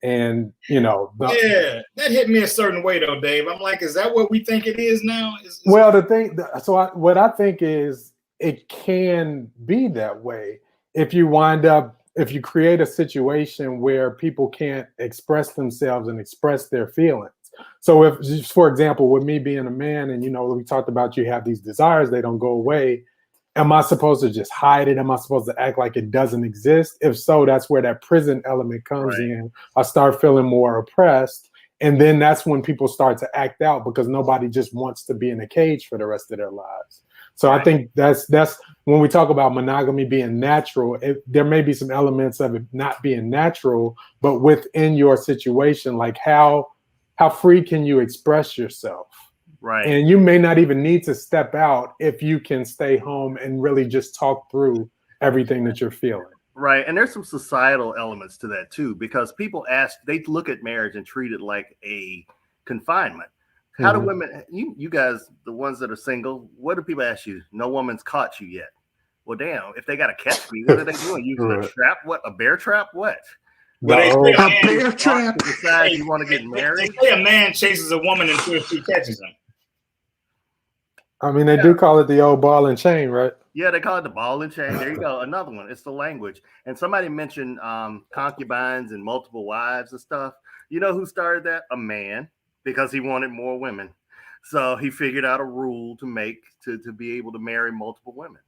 and yeah, that hit me a certain way though, Dave. I'm like, is that what we think it is now? Well, what I think is it can be that way if you create a situation where people can't express themselves and express their feelings. So if, for example, with me being a man and, we talked about you have these desires, they don't go away. Am I supposed to just hide it? Am I supposed to act like it doesn't exist? If so, that's where that prison element comes in. I start feeling more oppressed. And then that's when people start to act out because nobody just wants to be in a cage for the rest of their lives. So I think that's when we talk about monogamy being natural, there may be some elements of it not being natural, but within your situation, like how free can you express yourself? Right. And you may not even need to step out if you can stay home and really just talk through everything that you're feeling. Right. And there's some societal elements to that too, because people they look at marriage and treat it like a confinement. How do women, you guys, the ones that are single, what do people ask you? No woman's caught you yet. Well, damn, if they got to catch me, what are they doing? Using a trap? What, a bear trap? What? But they say a bear trap. Decide you want to get married? They say a man chases a woman until she catches him. I mean, they do call it the old ball and chain, right? Yeah, they call it the ball and chain. There you go. Another one. It's the language. And somebody mentioned concubines and multiple wives and stuff. You know who started that? A man, because he wanted more women. So he figured out a rule to make to be able to marry multiple women.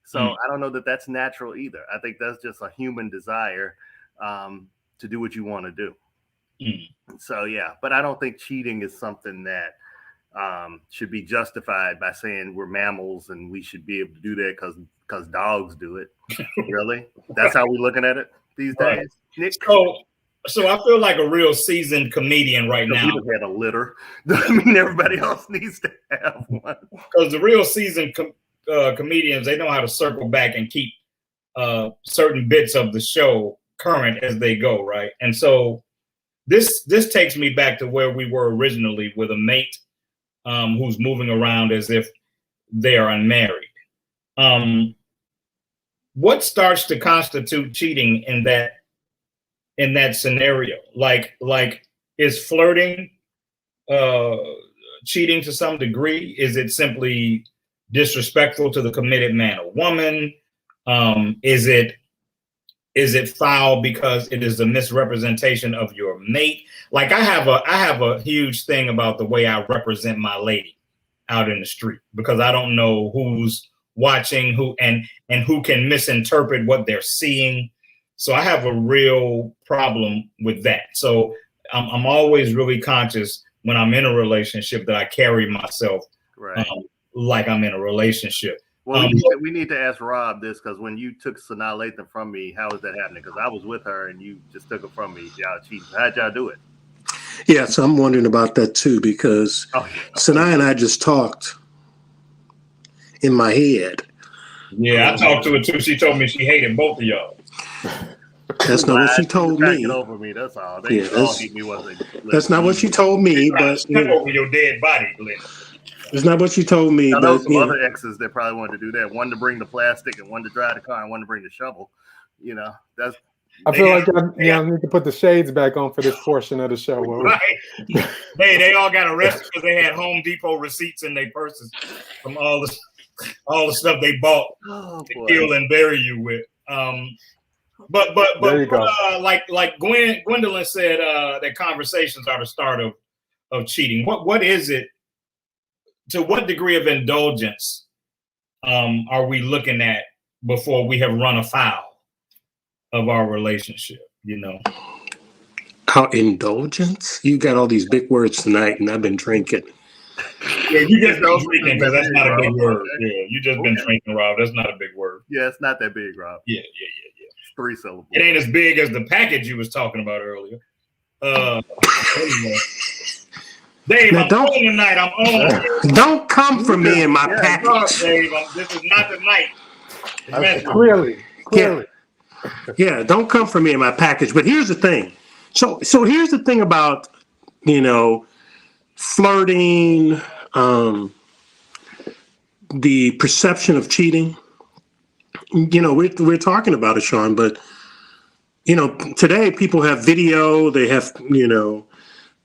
So I don't know that that's natural either. I think that's just a human desire to do what you want to do. So, yeah, but I don't think cheating is something that should be justified by saying we're mammals and we should be able to do that because dogs do it. Really? That's how we're looking at it these days? Nick? So I feel like a real seasoned comedian right now. You had a litter. I mean, everybody else needs to have one. Because the real seasoned comedians, they know how to circle back and keep certain bits of the show current as they go, right? And so this takes me back to where we were originally with a mate who's moving around as if they are unmarried. What starts to constitute cheating in that scenario? Like is flirting cheating to some degree? Is it simply disrespectful to the committed man or woman? Is it foul because it is a misrepresentation of your mate? Like I have a huge thing about the way I represent my lady out in the street, because I don't know who's watching who and who can misinterpret what they're seeing. So I have a real problem with that. So I'm always really conscious when I'm in a relationship that I carry myself like I'm in a relationship. Well, we need to ask Rob this, because when you took Sanaa Lathan from me, how is that happening? Because I was with her and you just took her from me. Y'all cheating. How'd y'all do it? Yeah, so I'm wondering about that too, because Sanaa and I just talked in my head. Yeah, I talked to her too. She told me she hated both of y'all. That's not what she told me. Get over me. That's all. They all hate me. That's not what she told me. But step over your dead body, Glenn. It's not what she told me. I know some other exes that probably wanted to do that. One to bring the plastic, and one to drive the car, and one to bring the shovel. That's. I feel like I need to put the shades back on for this portion of the show. Right. They all got arrested because they had Home Depot receipts in their purses from all the stuff they bought to kill and bury you with. But like Gwendolyn said, that conversations are the start of cheating. What is it? To what degree of indulgence are we looking at before we have run afoul of our relationship? How indulgence? You got all these big words tonight, and I've been drinking. Yeah, you just been drinking, because that's not a big word. Yeah, you just been drinking, Rob. That's not a big word. Yeah, it's not that big, Rob. Yeah. 3 syllables. It ain't as big as the package you was talking about earlier. Anyway. Dave, Now, I'm on tonight. I'm on. Don't come for me in my Talk, package. Dave. This is not the night. Clearly. Yeah, don't come for me in my package. But here's the thing. So here's the thing about, flirting, the perception of cheating. We're talking about it, Sean, but today people have video, they have,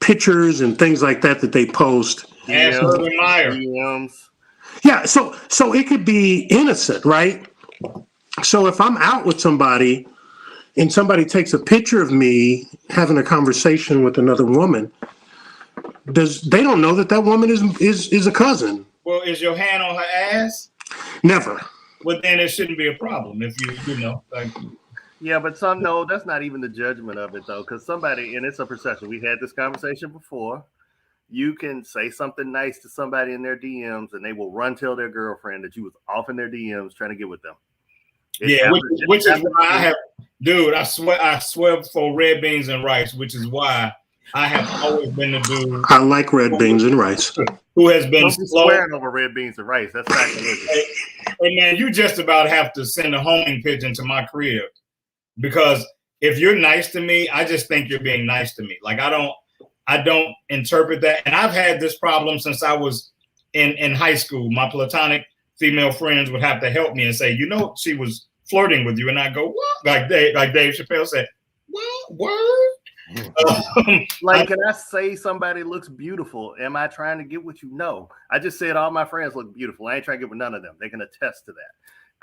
pictures and things like that they post. Ask Urban Meyer. Yeah, so it could be innocent, right? So if I'm out with somebody and somebody takes a picture of me having a conversation with another woman, they don't know that woman is a cousin. Well, is your hand on her ass? Never. Well, then it shouldn't be a problem if Yeah, but no, that's not even the judgment of it though, because somebody, and it's a perception. We had this conversation before. You can say something nice to somebody in their DMs, and they will run tell their girlfriend that you was off in their DMs trying to get with them. Which is why I have, dude. I swear for red beans and rice, which is why I have always been the dude. I like red beans and rice. Who has been swearing over red beans and rice? That's sacrilegious. Hey man, you just about have to send a homing pigeon to my crib, because if you're nice to me, I just think you're being nice to me. Like I don't interpret that, and I've had this problem since I was in high school. My platonic female friends would have to help me and say, she was flirting with you, and I go, what? Like Dave Chappelle said, what? Word? Can I say somebody looks beautiful? Am I trying to get with you? No. I just said all my friends look beautiful. I ain't trying to get with none of them. They can attest to that.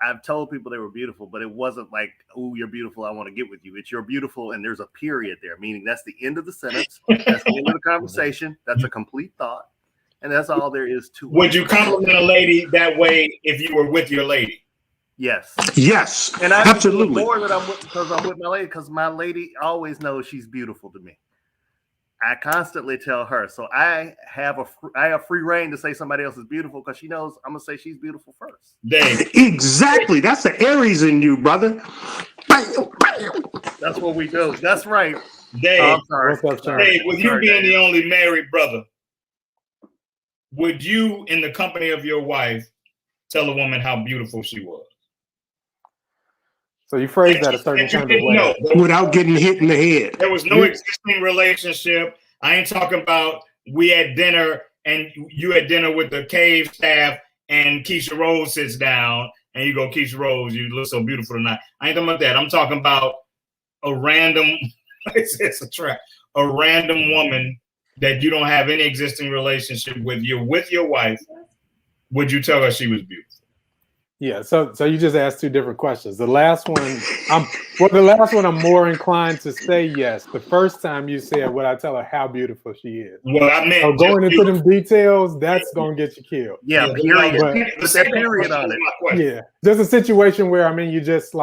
I've told people they were beautiful, but it wasn't like, oh, you're beautiful, I want to get with you. It's you're beautiful, and there's a period there, meaning that's the end of the sentence. That's the end of the conversation. That's a complete thought. And that's all there is to it. Would you compliment a lady that way if you were with your lady? Yes. Yes. And I absolutely. More that I'm with my lady, because my lady always knows she's beautiful to me. I constantly tell her, so I have free reign to say somebody else is beautiful because she knows I'm gonna say she's beautiful first. Dave. Exactly. That's the Aries in you, brother. That's what we do. That's right. Dave. I'm sorry. Dave, with you being the only married brother, would you, in the company of your wife, tell a woman how beautiful she was? So you phrased that a certain kind of way. Without getting hit in the head. There was no existing relationship. I ain't talking about we had dinner and you had dinner with the cave staff and Keisha Rose sits down and you go, Keisha Rose, you look so beautiful tonight. I ain't talking about that. I'm talking about a random, it's a trap, a random woman that you don't have any existing relationship with. You're with your wife. Would you tell her she was beautiful? Yeah, so you just asked two different questions. The last one, I'm more inclined to say yes. The first time you said, would I tell her how beautiful she is? Well, I meant so going into them details, that's gonna get you killed. Yeah, period. Put that period on it. Yeah, there's a situation where you just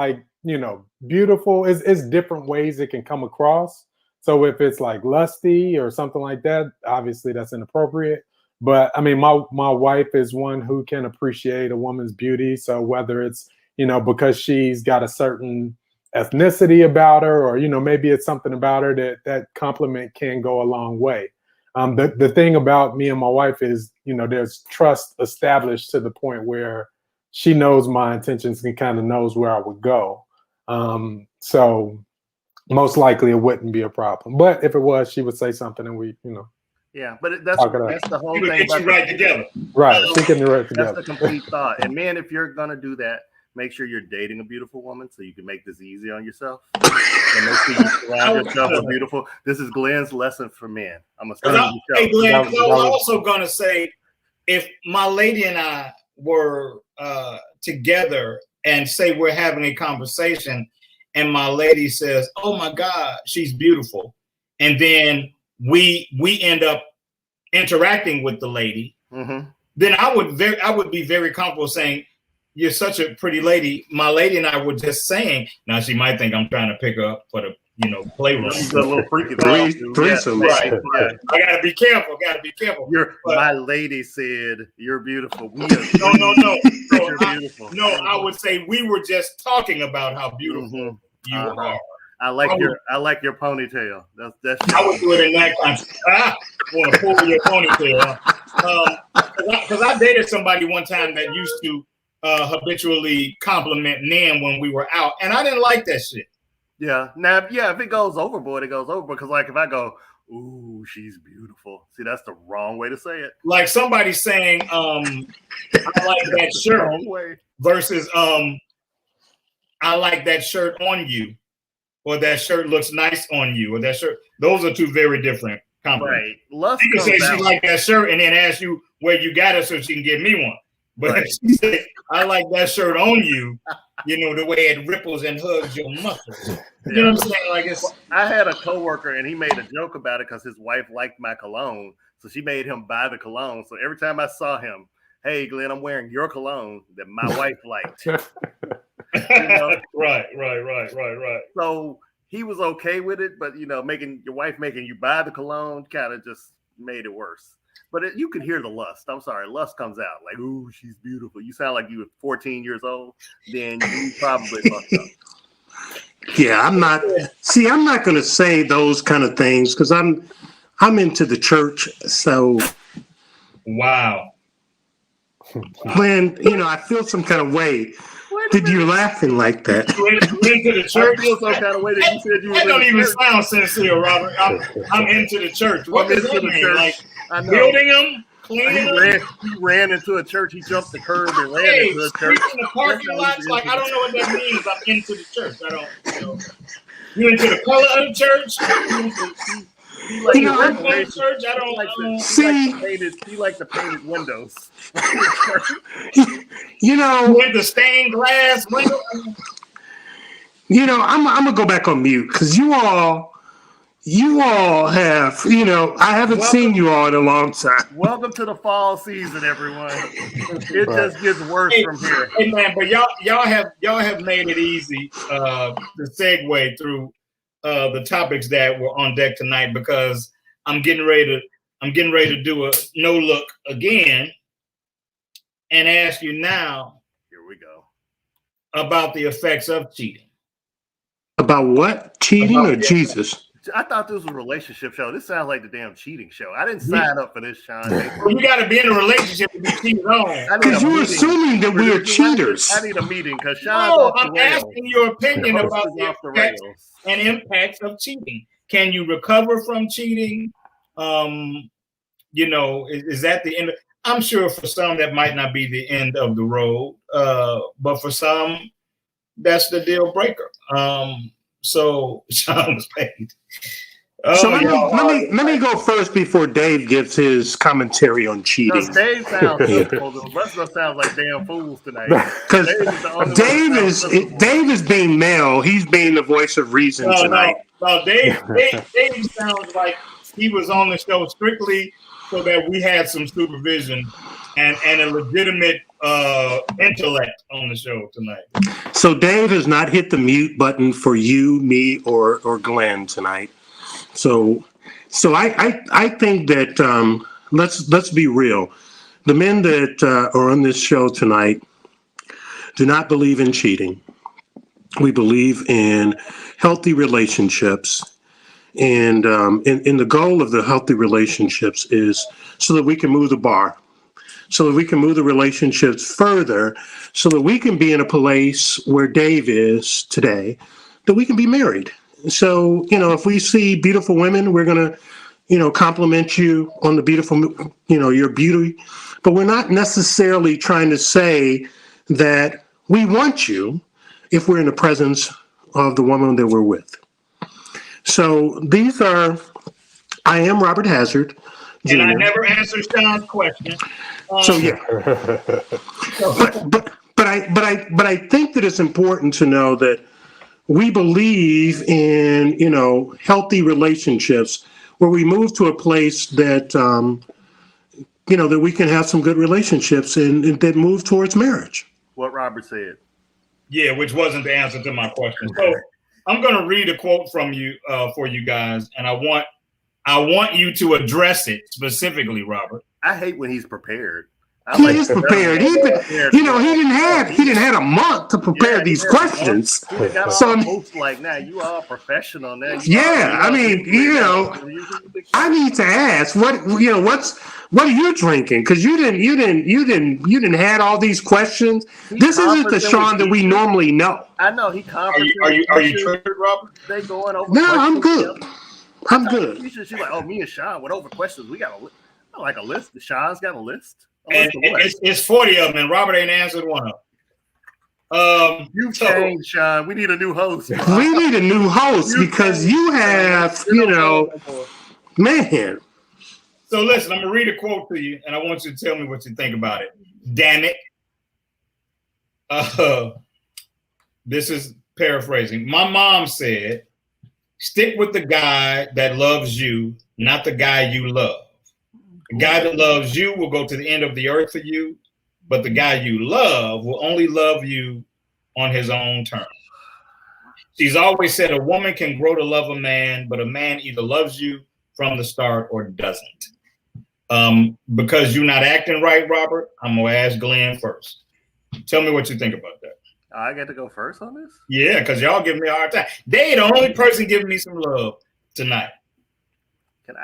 beautiful. It's different ways it can come across. So if it's like lusty or something like that, obviously that's inappropriate. But I mean, my wife is one who can appreciate a woman's beauty. So whether it's, because she's got a certain ethnicity about her, or, maybe it's something about her that compliment can go a long way. The thing about me and my wife is, there's trust established to the point where she knows my intentions and kind of knows where I would go. So most likely it wouldn't be a problem. But if it was, she would say something and we, Yeah, but that's the whole thing. Get you right together. Right, she can right together. That's the complete thought. And man, if you're gonna do that, make sure you're dating a beautiful woman so you can make this easy on yourself. And make sure you surround yourself with beautiful. This is Glenn's lesson for men. I'm gonna start the show. Hey Glenn, I was also gonna say, if my lady and I were together and say we're having a conversation, and my lady says, "Oh my God, she's beautiful," and then we end up interacting with the lady, then I would be very comfortable saying, "You're such a pretty lady." My lady and I were just saying. Now she might think I'm trying to pick her up for the playroom. She's a little freaky. Threesome. Right. I gotta be careful. My lady said you're beautiful. No. You're beautiful. No, I would say we were just talking about how beautiful you are. I like your ponytail. That's I would do it in that context. I want to pull your ponytail. Because I dated somebody one time that used to habitually compliment men when we were out, and I didn't like that shit. Yeah. Now, yeah, if it goes overboard, it goes overboard. Because like if I go, ooh, she's beautiful. See, that's the wrong way to say it. Like somebody saying, I like that shirt versus I like that shirt on you, or that shirt looks nice on you, or that shirt. Those are two very different compliments. Right. Lust She can say she like that shirt and then ask you where you got it so she can give me one. But Right. if she said, I like that shirt on you, you know, the way it ripples and hugs your muscles. You know what I'm saying? Like it's I had a coworker and he made a joke about it because his wife liked my cologne. So she made him buy the cologne. So every time I saw him, hey Glenn, I'm wearing your cologne that my wife liked. You know? Right. So he was okay with it, but you know, making your wife making you buy the cologne kind of just made it worse. But you can hear the lust. I'm sorry, lust comes out like, "Ooh, she's beautiful." You sound like you were 14 years old. Then you probably fucked up. Yeah, I'm not going to say those kind of things because I'm into the church. So, Wow. when I feel some kind of way. Did you laughing like that? You into the church? I feel some kind of way that you said you were. That don't in even the church. sound sincere, Robert. I'm into the church. What does that mean? Like I know. building them, cleaning them? He ran into a church. He jumped the curb and ran Hey, into a church. sweeping the parking lots. Like I don't know what that means. I'm into the church. I don't. You know. You into the color of the church? He like You know, the Work on the decoration. church? I don't. He like the painted windows. With the stained glass window. I'm gonna go back on mute because you all have, I haven't seen you all in a long time. Welcome to the fall season, everyone. It just gets worse from here. Hey man, but y'all have made it easy to segue through the topics that were on deck tonight because I'm getting ready to do a no look again and ask you now. Here we go. About the effects of cheating. About what? Cheating or Jesus? I thought this was a relationship show. This sounds like the damn cheating show. I didn't sign up for this, Sean. Well, you got to be in a relationship to be cheated on. Because you're assuming that we're cheaters. I need a meeting because Sean's No, off the I'm rails. asking your opinion Your about host is the off the effects rails. and impacts of cheating. Can you recover from cheating? Is that the end? I'm sure for some that might not be the end of the road, but for some, that's the deal breaker. So Sean was paid. So let me go first before Dave gives his commentary on cheating. No, Dave sounds sensible. The rest of us sound like damn fools tonight. Because Dave is being male. He's being the voice of reason tonight. No, Dave sounds like he was on the show strictly so that we had some supervision and a legitimate intellect on the show tonight. So Dave has not hit the mute button for you, me, or Glenn tonight. So I think that let's be real. The men that are on this show tonight do not believe in cheating. We believe in healthy relationships. And in the goal of the healthy relationships is so that we can move the bar, so that we can move the relationships further, so that we can be in a place where Dave is today, that we can be married. So, if we see beautiful women, we're going to, compliment you on the beautiful, your beauty. But we're not necessarily trying to say that we want you if we're in the presence of the woman that we're with. So I am Robert Hazard, Jr. And I never answered Sean's question. So yeah, but I think that it's important to know that we believe in healthy relationships where we move to a place that that we can have some good relationships and that move towards marriage. What Robert said. Yeah, which wasn't the answer to my question. So I'm going to read a quote from you for you guys, and I want you to address it specifically, Robert. I hate when he's prepared. He is prepared. He didn't have a month to prepare these questions. He got So host like now. You are a professional now. I need to ask what are you drinking? Because you didn't had all these questions. This isn't the Sean that we normally know. I know he confident. Are you triggered, Robert? They going over. No, I'm good. I'm good. She's like, oh, me and Sean went over questions. We got a list. Sean's got a list. And it's 40 of them, and Robert ain't answered one of them. You've changed, Sean. We need a new host. We need a new host because you have, man. So listen, I'm gonna read a quote to you, and I want you to tell me what you think about it. Damn it. This is paraphrasing. My mom said, "Stick with the guy that loves you, not the guy you love. The guy that loves you will go to the end of the earth for you, but the guy you love will only love you on his own terms." She's always said a woman can grow to love a man, but a man either loves you from the start or doesn't. Because you're not acting right, Robert, I'm going to ask Glenn first. Tell me what you think about that. I get to go first on this? Yeah, because y'all give me a hard time. They the only person giving me some love tonight. Can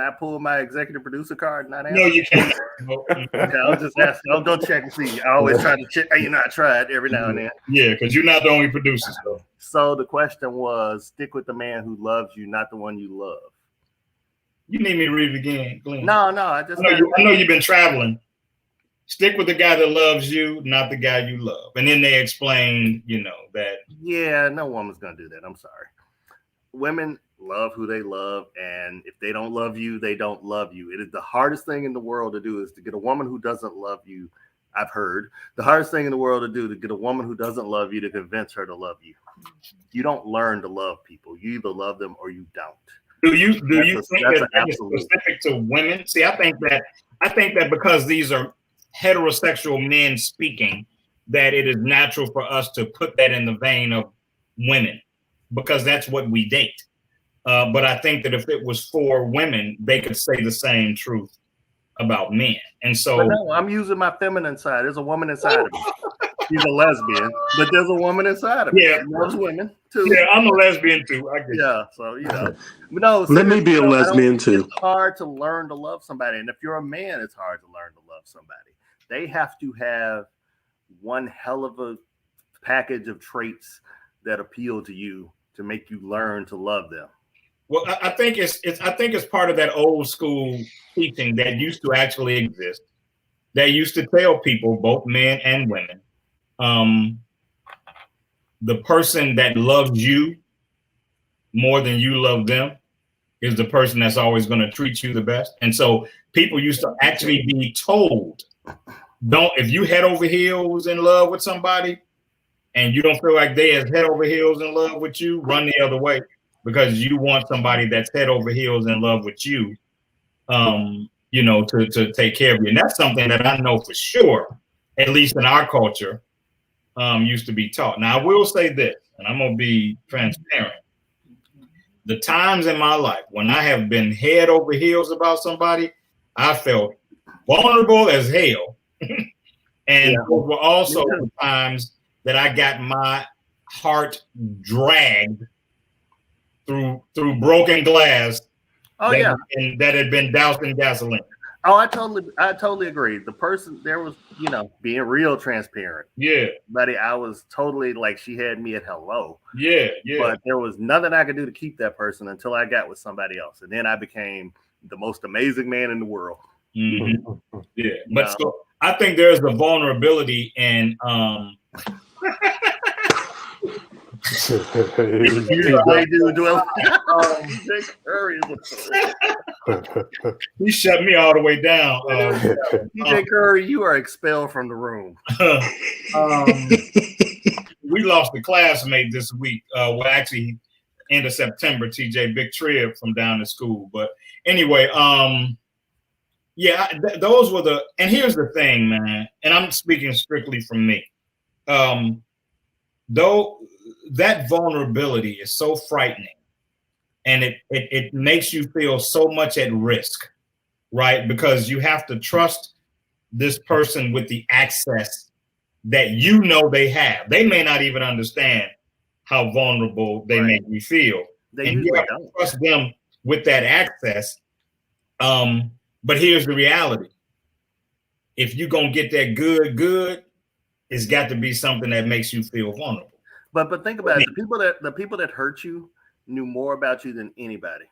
I pull my executive producer card? Not no, you can't. Okay, I'll just ask. I'll go check and see. I always try to check. I try it every now and then. Yeah, because you're not the only producer. So the question was, stick with the man who loves you, not the one you love. You need me to read it again, Glenn? No. I know you've been traveling. Stick with the guy that loves you, not the guy you love. And then they explain, that. Yeah, no woman's going to do that. I'm sorry. Women love who they love, and if they don't love you, they don't love you. It is the hardest thing in the world to do is to get a woman who doesn't love you. I've heard the hardest thing in the world to do to get a woman who doesn't love you to convince her to love you. You don't learn to love people. You either love them or you don't. Do you think that is specific to women? See, I think that because these are heterosexual men speaking, that it is natural for us to put that in the vein of women because that's what we date. But I think that if it was for women, they could say the same truth about men. And so no, I'm using my feminine side. There's a woman inside of me. She's a lesbian, but there's a woman inside of me. Yeah, she loves women too. Yeah, I'm a lesbian too. I get so But no, let me be a lesbian too. It's hard to learn to love somebody, and if you're a man, it's hard to learn to love somebody. They have to have one hell of a package of traits that appeal to you to make you learn to love them. Well, I think it's part of that old school teaching that used to actually exist. That used to tell people, both men and women, the person that loves you more than you love them is the person that's always going to treat you the best. And so people used to actually be told, if you head over heels in love with somebody and you don't feel like they is head over heels in love with you, run the other way. Because you want somebody that's head over heels in love with you, to take care of you. And that's something that I know for sure, at least in our culture, used to be taught. Now, I will say this, and I'm going to be transparent. The times in my life when I have been head over heels about somebody, I felt vulnerable as hell. And those were also the times that I got my heart dragged through broken glass. And that had been doused in gasoline. Oh, I totally agree. The person there was, being real transparent. Yeah. Buddy, I was totally like she had me at hello. Yeah. But there was nothing I could do to keep that person until I got with somebody else. And then I became the most amazing man in the world. Mm-hmm. Yeah. But so I think there's the vulnerability in He shut me all the way down. TJ Curry, you are expelled from the room. We lost a classmate this week. Actually, end of September, TJ Big Trib from down to school. But anyway, those were and here's the thing, man, and I'm speaking strictly from me. Though that vulnerability is so frightening and it makes you feel so much at risk, right? Because you have to trust this person with the access that you know they have. They may not even understand how vulnerable they make you feel. They and you have to trust them with that access. But here's the reality. If you're going to get that good, it's got to be something that makes you feel vulnerable. But think about it. The people that hurt you knew more about you than anybody.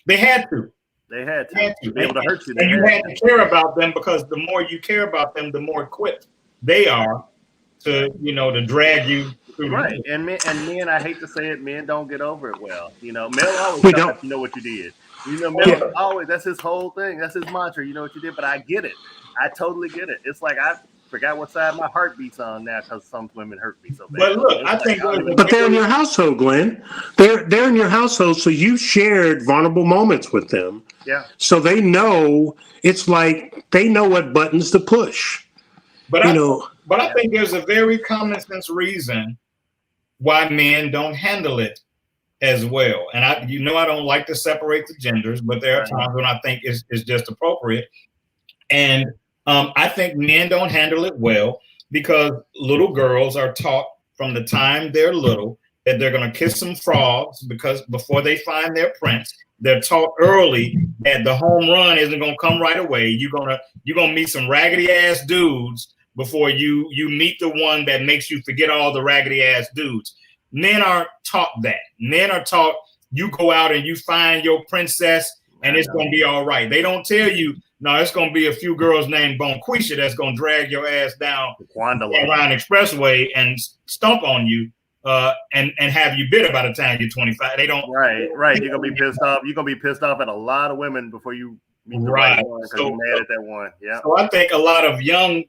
They had to. They had to be able to hurt you. And you had to care about them, because the more you care about them, the more equipped they are to, to drag you through. Right. And men, I hate to say it, men don't get over it well. Mel always tells you know what you did. Mel always, that's his whole thing. That's his mantra. You know what you did, but I get it. I totally get it. It's like I forgot what side my heart beats on now because some women hurt me so bad. But look, I think, but they're in your household, Glenn. They're in your household, so you shared vulnerable moments with them. Yeah. So they know, it's like they know what buttons to push. But I think there's a very common sense reason why men don't handle it as well. And I don't like to separate the genders, but there are times when I think it's just appropriate. And I think men don't handle it well because little girls are taught from the time they're little that they're going to kiss some frogs because before they find their prince. They're taught early that the home run isn't going to come right away. You're gonna meet some raggedy ass dudes before you meet the one that makes you forget all the raggedy ass dudes. Men aren't taught that. Men are taught you go out and you find your princess and it's going to be all right. They don't tell you, no, it's going to be a few girls named Bonquisha that's going to drag your ass down around Expressway and stomp on you and have you bitter by the time you're 25. They don't. Right. You're going to be pissed off. You're going to be pissed off at a lot of women before you meet the right one because you're mad at that one. Yeah. So I think a lot of young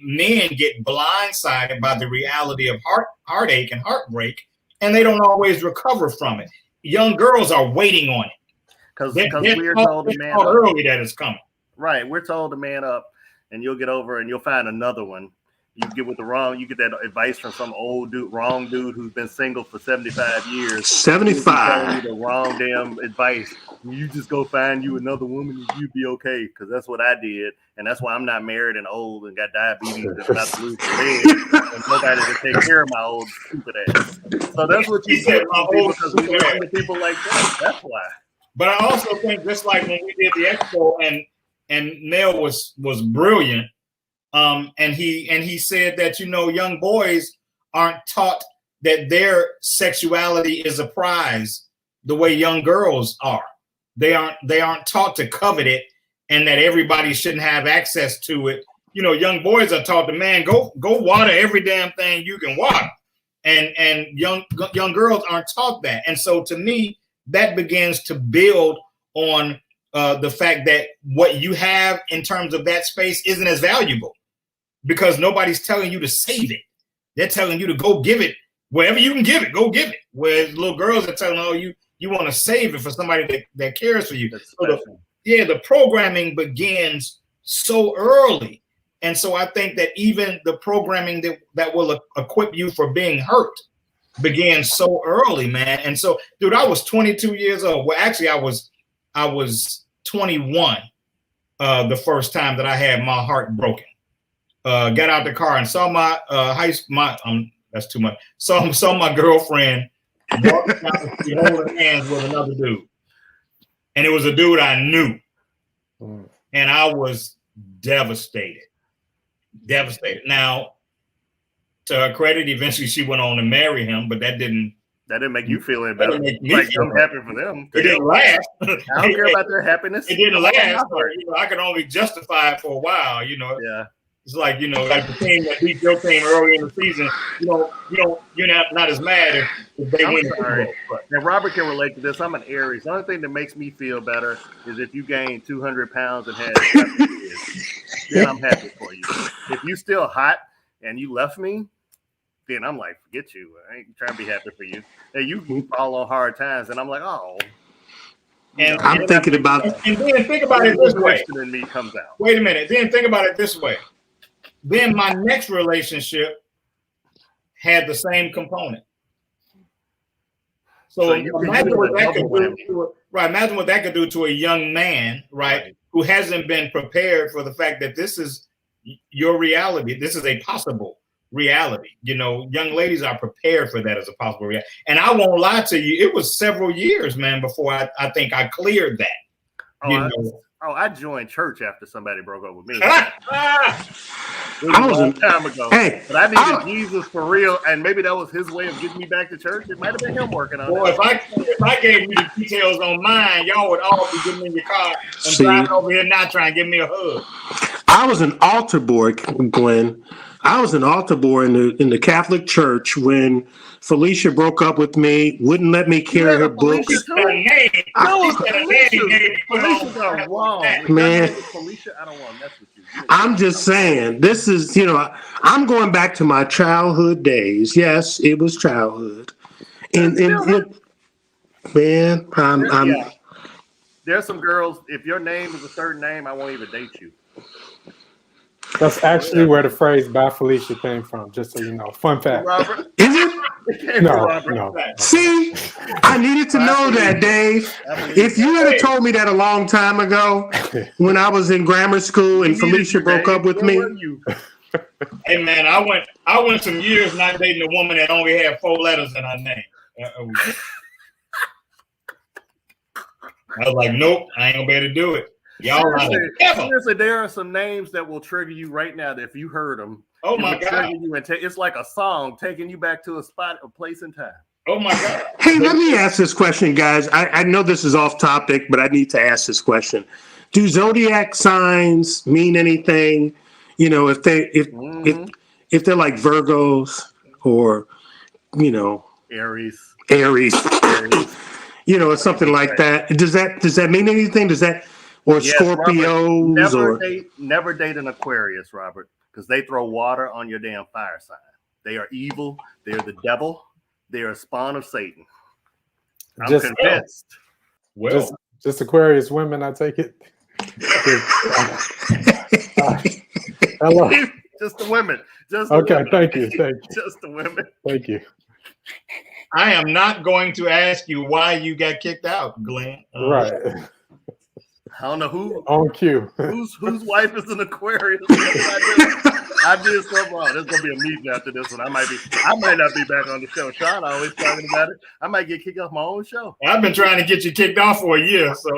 men get blindsided by the reality of heartache and heartbreak, and they don't always recover from it. Young girls are waiting on it. Because we're told to man up early that it's coming. Right, we're told to man up, and you'll get over, and you'll find another one. You get that advice from some old dude, wrong dude who's been single for 75 years. 75. The wrong damn advice. You just go find you another woman, and you'd be okay. Because that's what I did, and that's why I'm not married and old and got diabetes and about to lose the leg, and nobody to take care of my old stupid ass. So that's what you said, because we listen to people like that. That's why. But I also think just like when we did the expo and Mel was brilliant, and he said that young boys aren't taught that their sexuality is a prize the way young girls are. They aren't taught to covet it and that everybody shouldn't have access to it. Young boys are taught to, man, go water every damn thing you can water, and young girls aren't taught that. And so to me, that begins to build on the fact that what you have in terms of that space isn't as valuable because nobody's telling you to save it. They're telling you to go give it wherever you can give it. Go give it. Whereas little girls are telling, you want to save it for somebody that cares for you. So the programming begins so early. And so I think that even the programming that will equip you for being hurt began so early, man. And so, dude, I was 22 years old. Well, actually, I was 21 the first time that I had my heart broken. Got out the car and saw my that's too much. Saw my girlfriend walking down the street holding hands with another dude, and it was a dude I knew, and I was devastated. Now, to her credit, eventually she went on to marry him, but that didn't make you feel any better. I'm happy for them. It didn't last. I don't care about their happiness. It didn't last. I could only justify it for a while. Yeah. It's like like the team that beat your team early in the season. You're not as mad if they win. Sorry. And Robert can relate to this. I'm an Aries. The only thing that makes me feel better is if you gain 200 pounds and had kids. Then I'm happy for you. If you still hot and you left me, then I'm like, forget you. I ain't trying to be happy for you. And you fall on hard times, and I'm like, oh. And I'm thinking about it. And then think about it this way. In me comes out. Wait a minute. Then think about it this way. Then my next relationship had the same component. So imagine what that could do. Imagine what that could do to a young man, right? who hasn't been prepared for the fact that this is your reality. This is a possible reality. You know, young ladies are prepared for that as a possible reality. And I won't lie to you, it was several years, man, before I think I cleared that. I joined church after somebody broke up with me. I was a long time ago. Hey, but I needed Jesus for real, and maybe that was his way of getting me back to church. It might have been him working on it. If I gave you the details on mine, y'all would all be getting in your car and driving over here now trying to give me a hug. I was an altar boy, Glenn. I was an altar boy in the Catholic Church when Felicia broke up with me, wouldn't let me carry her books. Felicia's are wrong. Man, Felicia, I don't want to mess with you. I'm just saying, this is, I'm going back to my childhood days. Yes, it was childhood. And man, I'm There's some girls, if your name is a certain name, I won't even date you. That's actually where the phrase "Bye Felicia" came from. Just so you know, fun fact. Robert? Is it? No. See, I needed to know that, Dave. If you had told me that a long time ago, when I was in grammar school and Felicia broke up with me. Hey man, I went some years not dating a woman that only had 4 letters in her name. I was like, nope, I ain't gonna be able to do it. Y'all seriously, there are some names that will trigger you right now that if you heard them, oh my God, it's like a song taking you back to a spot, a place and time. Oh my God. Hey, let me ask this question, guys. I know this is off topic, but I need to ask this question. Do zodiac signs mean anything? If they're like Virgos or Aries. Or something like that. Does that mean anything? Or yes, Scorpios? Robert, never date an Aquarius, Robert, because they throw water on your damn fire sign. They are evil. They're the devil. They are a spawn of Satan. I'm convinced. Just Aquarius women, I take it. Hello. Just the women. Thank you. Just the women. Thank you. I am not going to ask you why you got kicked out, Glenn. Right. I don't know who on cue. whose wife is an Aquarius. I did something wrong. There's gonna be a meeting after this one. I might not be back on the show. Sean always talking about it. I might get kicked off my own show. I've been trying to get you kicked off for a year, so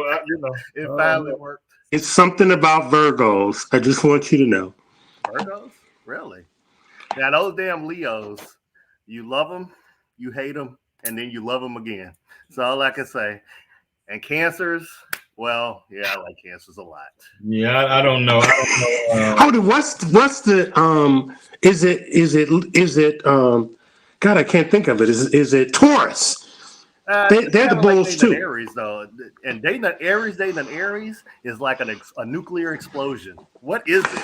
it finally worked. It's something about Virgos. I just want you to know. Virgos, really? Now those damn Leos, you love them, you hate them, and then you love them again. That's all I can say. And Cancers. Well, yeah, I like Cancers a lot. Yeah, I don't know. What's the is it God, I can't think of it. Is it Taurus? They're the bulls too. Aries though, and dating an Aries is like a nuclear explosion. What is it?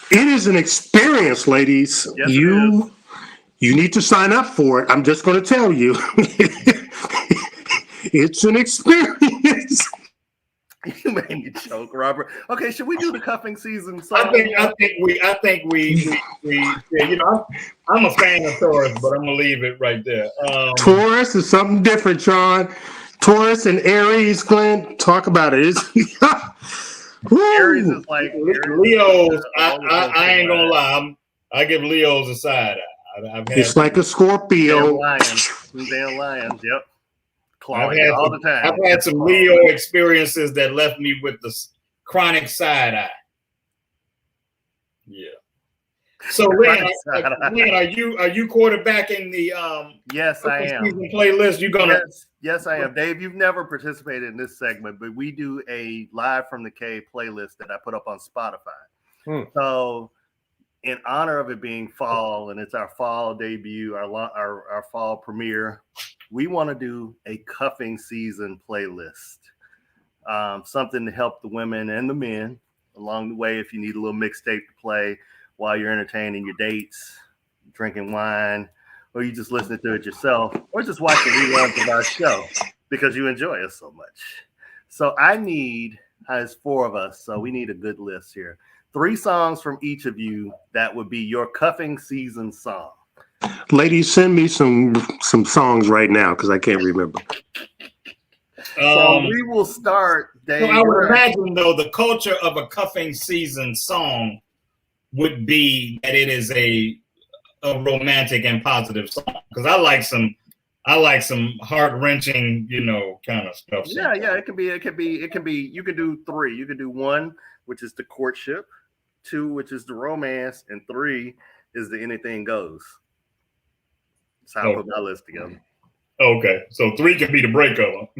It is an experience, ladies. Yes, you need to sign up for it. I'm just going to tell you, it's an experience. You made me choke, Robert. Okay, should we do the cuffing season song? I think we I'm a fan of Taurus, but I'm gonna leave it right there. Taurus is something different, Sean. Taurus and Aries, Glenn, talk about it. Aries is like Leos. I ain't gonna lie. I give Leos a side eye. It's like a Scorpio. Damn lions. Yep. All the time. I've had some Leo experiences that left me with the chronic side eye. Yeah. So, Lynn, are you quarterbacking the Yes, I am. Playlist? You gonna? Yes, I am. Dave, you've never participated in this segment, but we do a Live from the Cave playlist that I put up on Spotify. So, in honor of it being fall and it's our fall debut, our fall premiere, we want to do a cuffing season playlist. Something to help the women and the men along the way if you need a little mixtape to play while you're entertaining your dates, drinking wine, or you just listening to it yourself, or just watching reruns of our show because you enjoy us so much. So there's 4 of us, so we need a good list here. 3 songs from each of you that would be your cuffing season song. Ladies, send me some songs right now because I can't remember. So we will start So I would imagine, though, the culture of a cuffing season song would be that it is a romantic and positive song, because I like some heart wrenching, kind of stuff. Yeah, it can be. You can do 3. You can do 1, which is the courtship, 2, which is the romance, and 3 is the anything goes. That's how I put my list together. Okay, so 3 can be the breakup.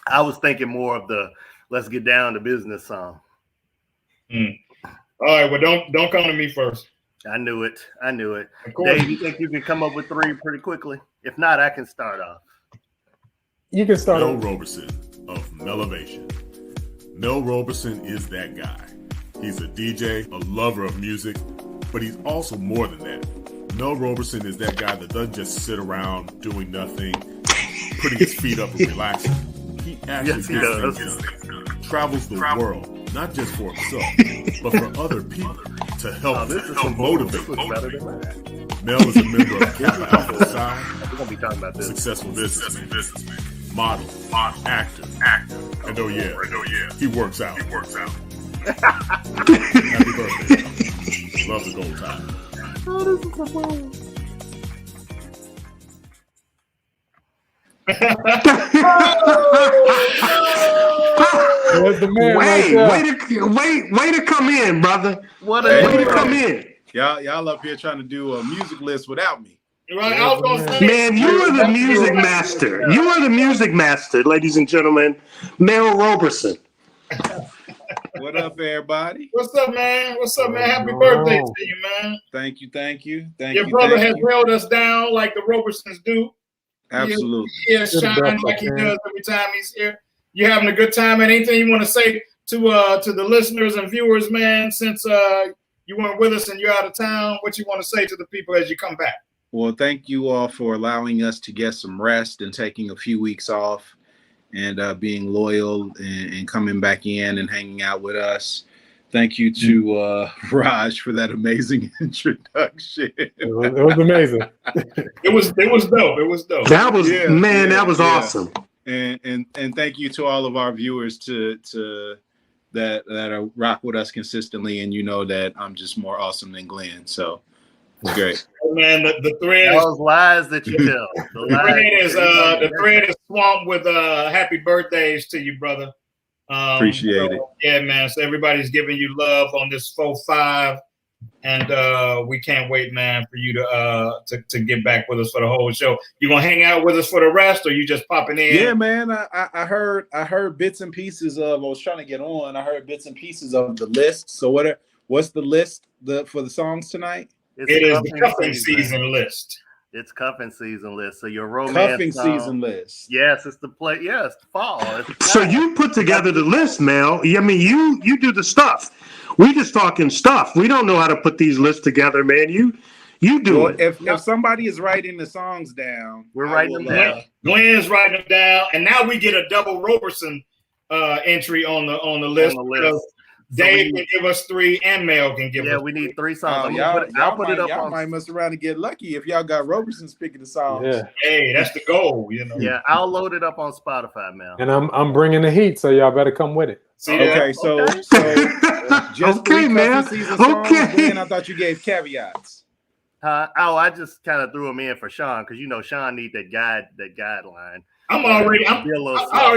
I was thinking more of the let's get down to business song. All right, well, don't come to me first. I knew it. Of course. Dave, you think you can come up with 3 pretty quickly? If not, I can start off. You can start. Mel Roberson of Melevation. Mel Roberson is that guy. He's a DJ, a lover of music, but he's also more than that. Mel Roberson is that guy that doesn't just sit around doing nothing, putting his feet up and relaxing. He actually gets things done. Travels the world, not just for himself, but for other people to help motivate. Mel is a member of Kappa Alpha Psi. We're gonna be talking about this. Successful businessman, model, actor, and oh yeah, he works out. Happy birthday. Love the gold tie. Oh, this is so fun. There's the man Way to come in, brother. What Way a to come in. Y'all up here trying to do a music list without me. Right, I was gonna say, Man, you are the music master. You are the music master, ladies and gentlemen. Mel Roberson. What up, everybody? What's up, man? Happy birthday to you, man. Thank you. Your brother has held us down like the Robersons do. Absolutely. Yeah, shine like he does every time he's here. You having a good time? And anything you want to say to the listeners and viewers, man, since you weren't with us and you're out of town, what you want to say to the people as you come back? Well, thank you all for allowing us to get some rest and taking a few weeks off and being loyal and coming back in and hanging out with us. Thank you to Raj for that amazing introduction. It was amazing. It was dope. That was awesome. And thank you to all of our viewers that are rock with us consistently, and you know that I'm just more awesome than Glenn. So it's great. Man, the thread those lies that you tell. The thread is swamped with happy birthdays to you, brother. Appreciate it. Yeah, man. So everybody's giving you love on this 4-5, and we can't wait, man, for you to get back with us for the whole show. You gonna hang out with us for the rest, or you just popping in? Yeah, man. I heard bits and pieces of. I was trying to get on. I heard bits and pieces of the list. So what's the list for the songs tonight? It is the cuffing season list. It's cuffing season list. So your romance cuffing season list. Yes, it's the play. Yes, fall. So you put together the list, Mel. I mean, you do the stuff. We just talking stuff. We don't know how to put these lists together, man. You do it. If somebody is writing the songs down, we're writing them down. Glenn's writing them down, and now we get a double Roberson entry on the list. Dave can give us 3, and Mel can give us 3. Yeah, we need 3 songs. I'll put it up. Y'all might mess around and get lucky if y'all got Roberson picking the songs. Yeah. Hey, that's the goal, Yeah, I'll load it up on Spotify, Mel. And I'm bringing the heat, so y'all better come with it. Okay, so just okay, man. Okay. I thought you gave caveats. I just kind of threw him in for Sean because Sean need that guideline. I already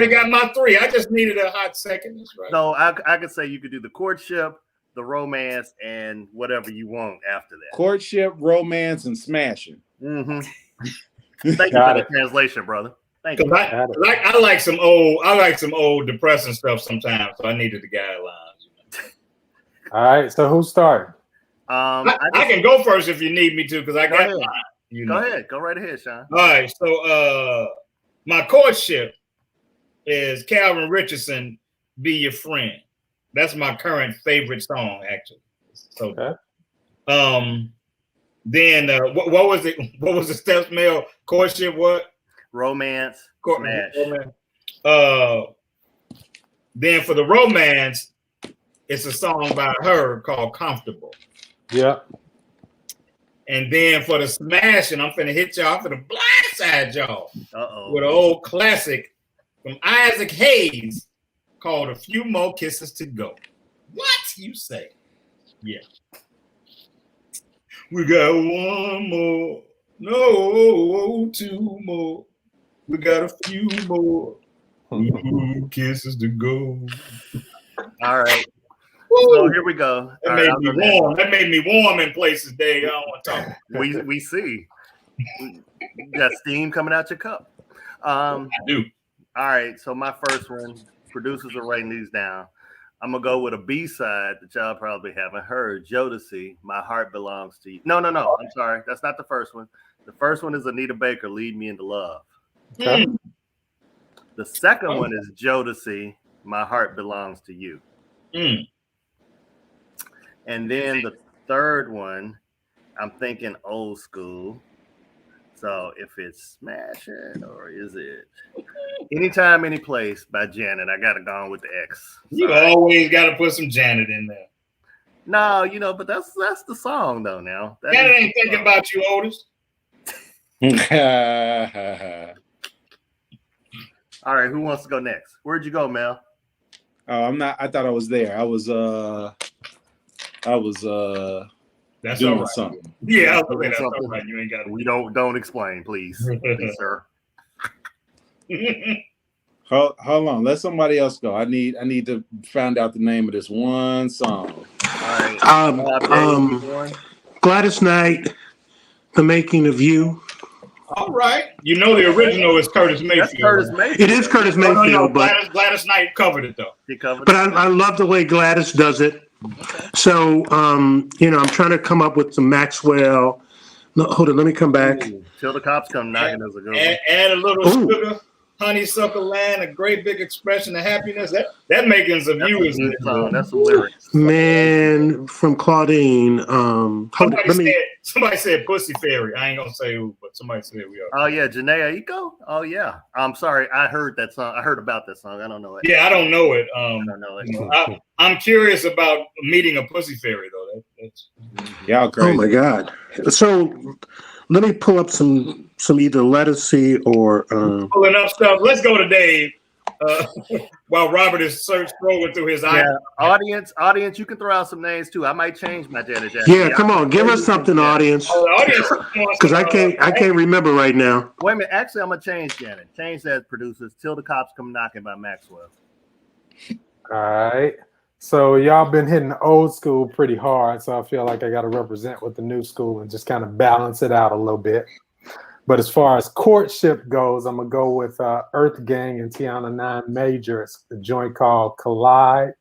got my 3. I just needed a hot second. That's right. So I could say you could do the courtship, the romance, and whatever you want after that. Courtship, romance, and smashing. Mm-hmm. Thank you for the translation, brother. Thank you. I like some old depressing stuff sometimes, so I needed the guidelines. All right, so who's starting? I can go first if you need me to, because I got mine. Go ahead. Go right ahead, Sean. All right, so my courtship is Calvin Richardson, "Be Your Friend." That's my current favorite song, actually. So, then what was it? What was the steps, Mel? Courtship, what? Romance, smash. Then for the romance, it's a song by her called "Comfortable." Yeah. And then for the smash, and I'm finna hit y'all for the blindside, y'all. Uh-oh. With an old classic from Isaac Hayes called A Few More Kisses to Go. What you say? Yeah. We got one more. No, two more. We got a few more kisses to go. All right. Woo! So here we go. That All made right, me warm. That made me warm in places, Dave. I don't want to talk. We see. You got steam coming out your cup. I do. All right. So my first one, producers are writing these down. I'm gonna go with a B-side that y'all probably haven't heard. Jodeci, My Heart Belongs to You. No. I'm sorry. That's not the first one. The first one is Anita Baker, Lead Me Into Love. Okay. The second one is Jodeci, My Heart Belongs to You. And then the third one, I'm thinking old school. So if it's Smash It or is it Anytime, Any Place by Janet, I gotta go on with the X. You always got to put some Janet in there. No, but that's the song though. Now that Janet ain't thinking about you, Otis. All right, who wants to go next? Where'd you go, Mel? Oh, I'm not. I thought I was there. I was That's doing all right. something. Yeah, that's all right. You ain't got We don't explain, please, sir. Hold on. Let somebody else go. I need to find out the name of this one song. All right. Gladys Knight, The Making of You. All right. You know the original is Curtis Mayfield. That's Curtis Mayfield. It is Curtis Mayfield, No, but Gladys Knight covered it though. He covered but it. I love the way Gladys does it. Okay. So I'm trying to come up with some Maxwell. No, hold on, let me come back. Till the Cops Come Knocking is a good one. Add a little Ooh. sugar, honeysuckle land, a great big expression of happiness. That Makings of That's You a is good song. That's some lyrics. Man, from Claudine. Hold on, somebody said Pussy Fairy. I ain't gonna say who, but somebody said we are. Oh yeah, Janae Aiko. Oh yeah. I'm sorry. I heard that song. I heard about that song. I don't know it. Yeah, I don't know it. I don't know it. I'm curious about meeting a Pussy Fairy though. That's Y'all crazy. Oh my God! So let me pull up some either Lettucey or. pulling up stuff. Let's go to Dave while Robert is scrolling through his Yeah, eye. audience, you can throw out some names too. I might change my Janet Jackson. Yeah, come on, give us something, audience, Oh, the audience wants because to, I can't remember right now. Wait a minute. Actually, I'm gonna change Janet. Change that producers Till the Cops Come Knocking by Maxwell. All right. So y'all been hitting the old school pretty hard, so I feel like I got to represent with the new school and just kind of balance it out a little bit. But as far as courtship goes, I'm gonna go with Earth Gang and Tiana 9 Major. It's a joint called Collide.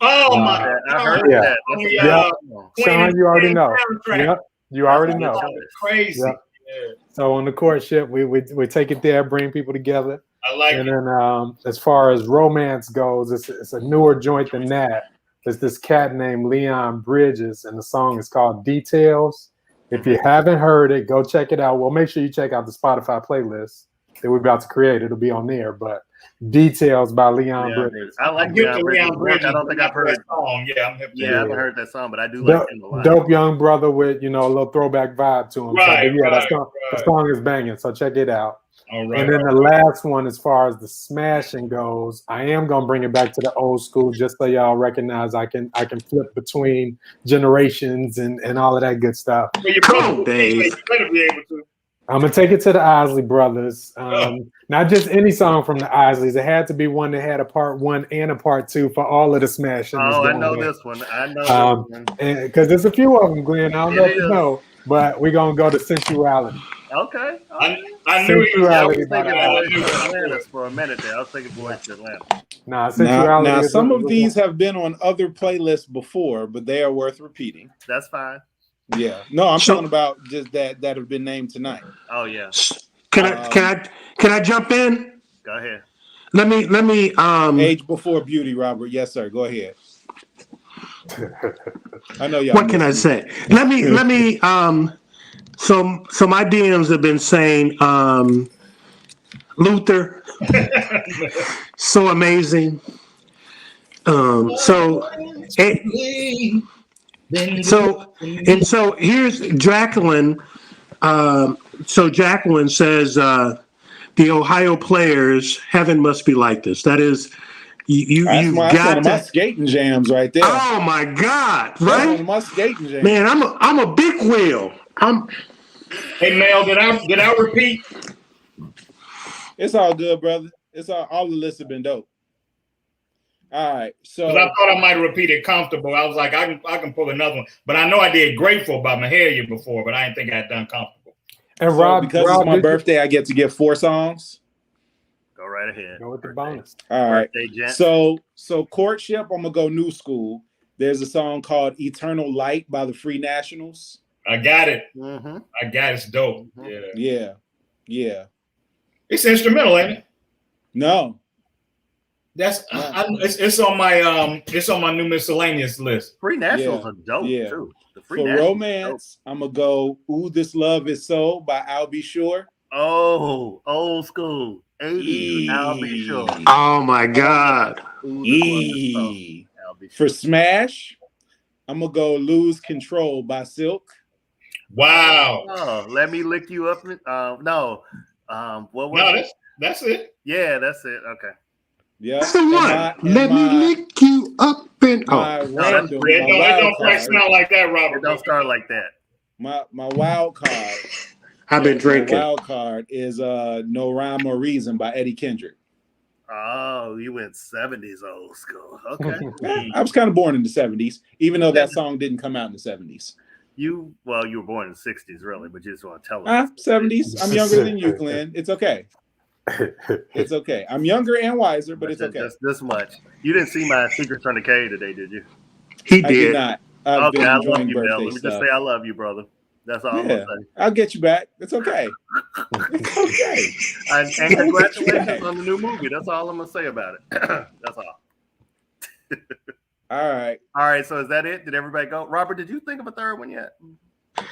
Oh my! I heard Yeah. that. That's a Yeah. good song. Sean, you already know. Soundtrack. Yep, you already know. Crazy. Yep. Yeah. So on the courtship, we take it there, bring people together. I like And it. then as far as romance goes, it's a newer joint than that. There's this cat named Leon Bridges, and the song is called Details. If you haven't heard it, go check it out. Well, make sure you check out the Spotify playlist that we're about to create. It'll be on there. But Details by Leon Bridges. I like I'm hip to Leon Leon Bridges. Bridges. I don't think I've heard that song. Yeah, I'm hip to Yeah, I it. haven't heard that song, but I do like him a lot. Dope young brother with, a little throwback vibe to him. Right, so, right, the song is banging. So check it out. All right. And then the last one, as far as the smashing goes, I am gonna bring it back to the old school, just so y'all recognize I can flip between generations and all of that good stuff. Well, you Come better- on, Dave. You better be able to. I'm gonna take it to the Isley Brothers. Not just any song from the Isleys. It had to be one that had a part 1 and a part 2 for all of the smashing. Oh, I know this one. I know this one. Because there's a few of them, Glenn. I don't know It if you is. know, but we're gonna go to Sensuality. Okay. I knew he was I Sensuality was by thinking the Boys Isleys. to Atlantis for a minute there. I was thinking Boys to Atlanta. Nah, Sensuality. Now is some one- of these have been on other playlists before, but they are worth repeating. That's fine. Yeah. No, I'm So- talking about just that have been named tonight. Oh yeah. Can I jump in? Go ahead. Let me Age before beauty, Robert. Yes, sir. Go ahead. I know y'all. what can I say? Let me so my DMs have been saying Luther so amazing. So here's Jacqueline. So Jacqueline says the Ohio Players, "Heaven Must Be Like This." That is, you've That's one got of my to. skating jams right there. Oh my God! That's one Right, of my skating jams. man. I'm a big wheel. Hey Mel, did I repeat? It's all good, brother. It's all the lists have been dope. All right, so Because I thought I might have repeated "Comfortable." I was like, I can pull another one, but I know I did "Grateful" by Mahalia before, but I didn't think I had done "Comfortable." And so Rob, because Rob, it's my did you- birthday, I get to get 4 songs. Go right ahead. Go with the Birthday. bonus. All right. Birthday, gent. So Courtship, I'm gonna go new school. There's a song called "Eternal Light" by the Free Nationals. I got it. Mm-hmm. I got it. It's dope. Mhm. Yeah. It's instrumental, ain't it? No. That's it's on my new miscellaneous list. Free Nationals Yeah. are dope Yeah. too. The Free For Nationals are dope. romance, I'm gonna go "Ooh, This Love Is So" by I'll Be Sure. Oh, old school 80s. I'll be sure. Oh my God! Ooh, this one is tough. E. I'll be For sure. Smash, I'm gonna go "Lose Control" by Silk. Wow. Oh, let me lick you up. No. What was No, it? that's it. Yeah, that's it. Okay. Yeah. That's the And one. my- and Let my- me lick you up and My oh. random, It my don't wild quite card, sound like that, It Robert. don't start like that. my wild card. I've been My drinking. wild card is "No Rhyme or Reason" by Eddie Kendrick. Oh, you went 70s old school. Okay. I was kind of born in the 70s, even though that song didn't come out in the 70s. You were born in the 60s, really, but you just want to tell us. 70s. I'm younger than you, Glenn. It's okay. It's okay. I'm younger and wiser, but it's okay. Just this much. You didn't see my Secrets from the Cave today, did you? He I did did. not. I've Okay, been I love enjoying you, Mel. birthday Let me just stuff. say I love you, brother. That's all I'm Yeah. gonna say. I'll get you back. It's okay. It's okay. And congratulations on the new movie. That's all I'm gonna say about it. That's all. All right. All right. So is that it? Did everybody go? Robert, did you think of a third one yet?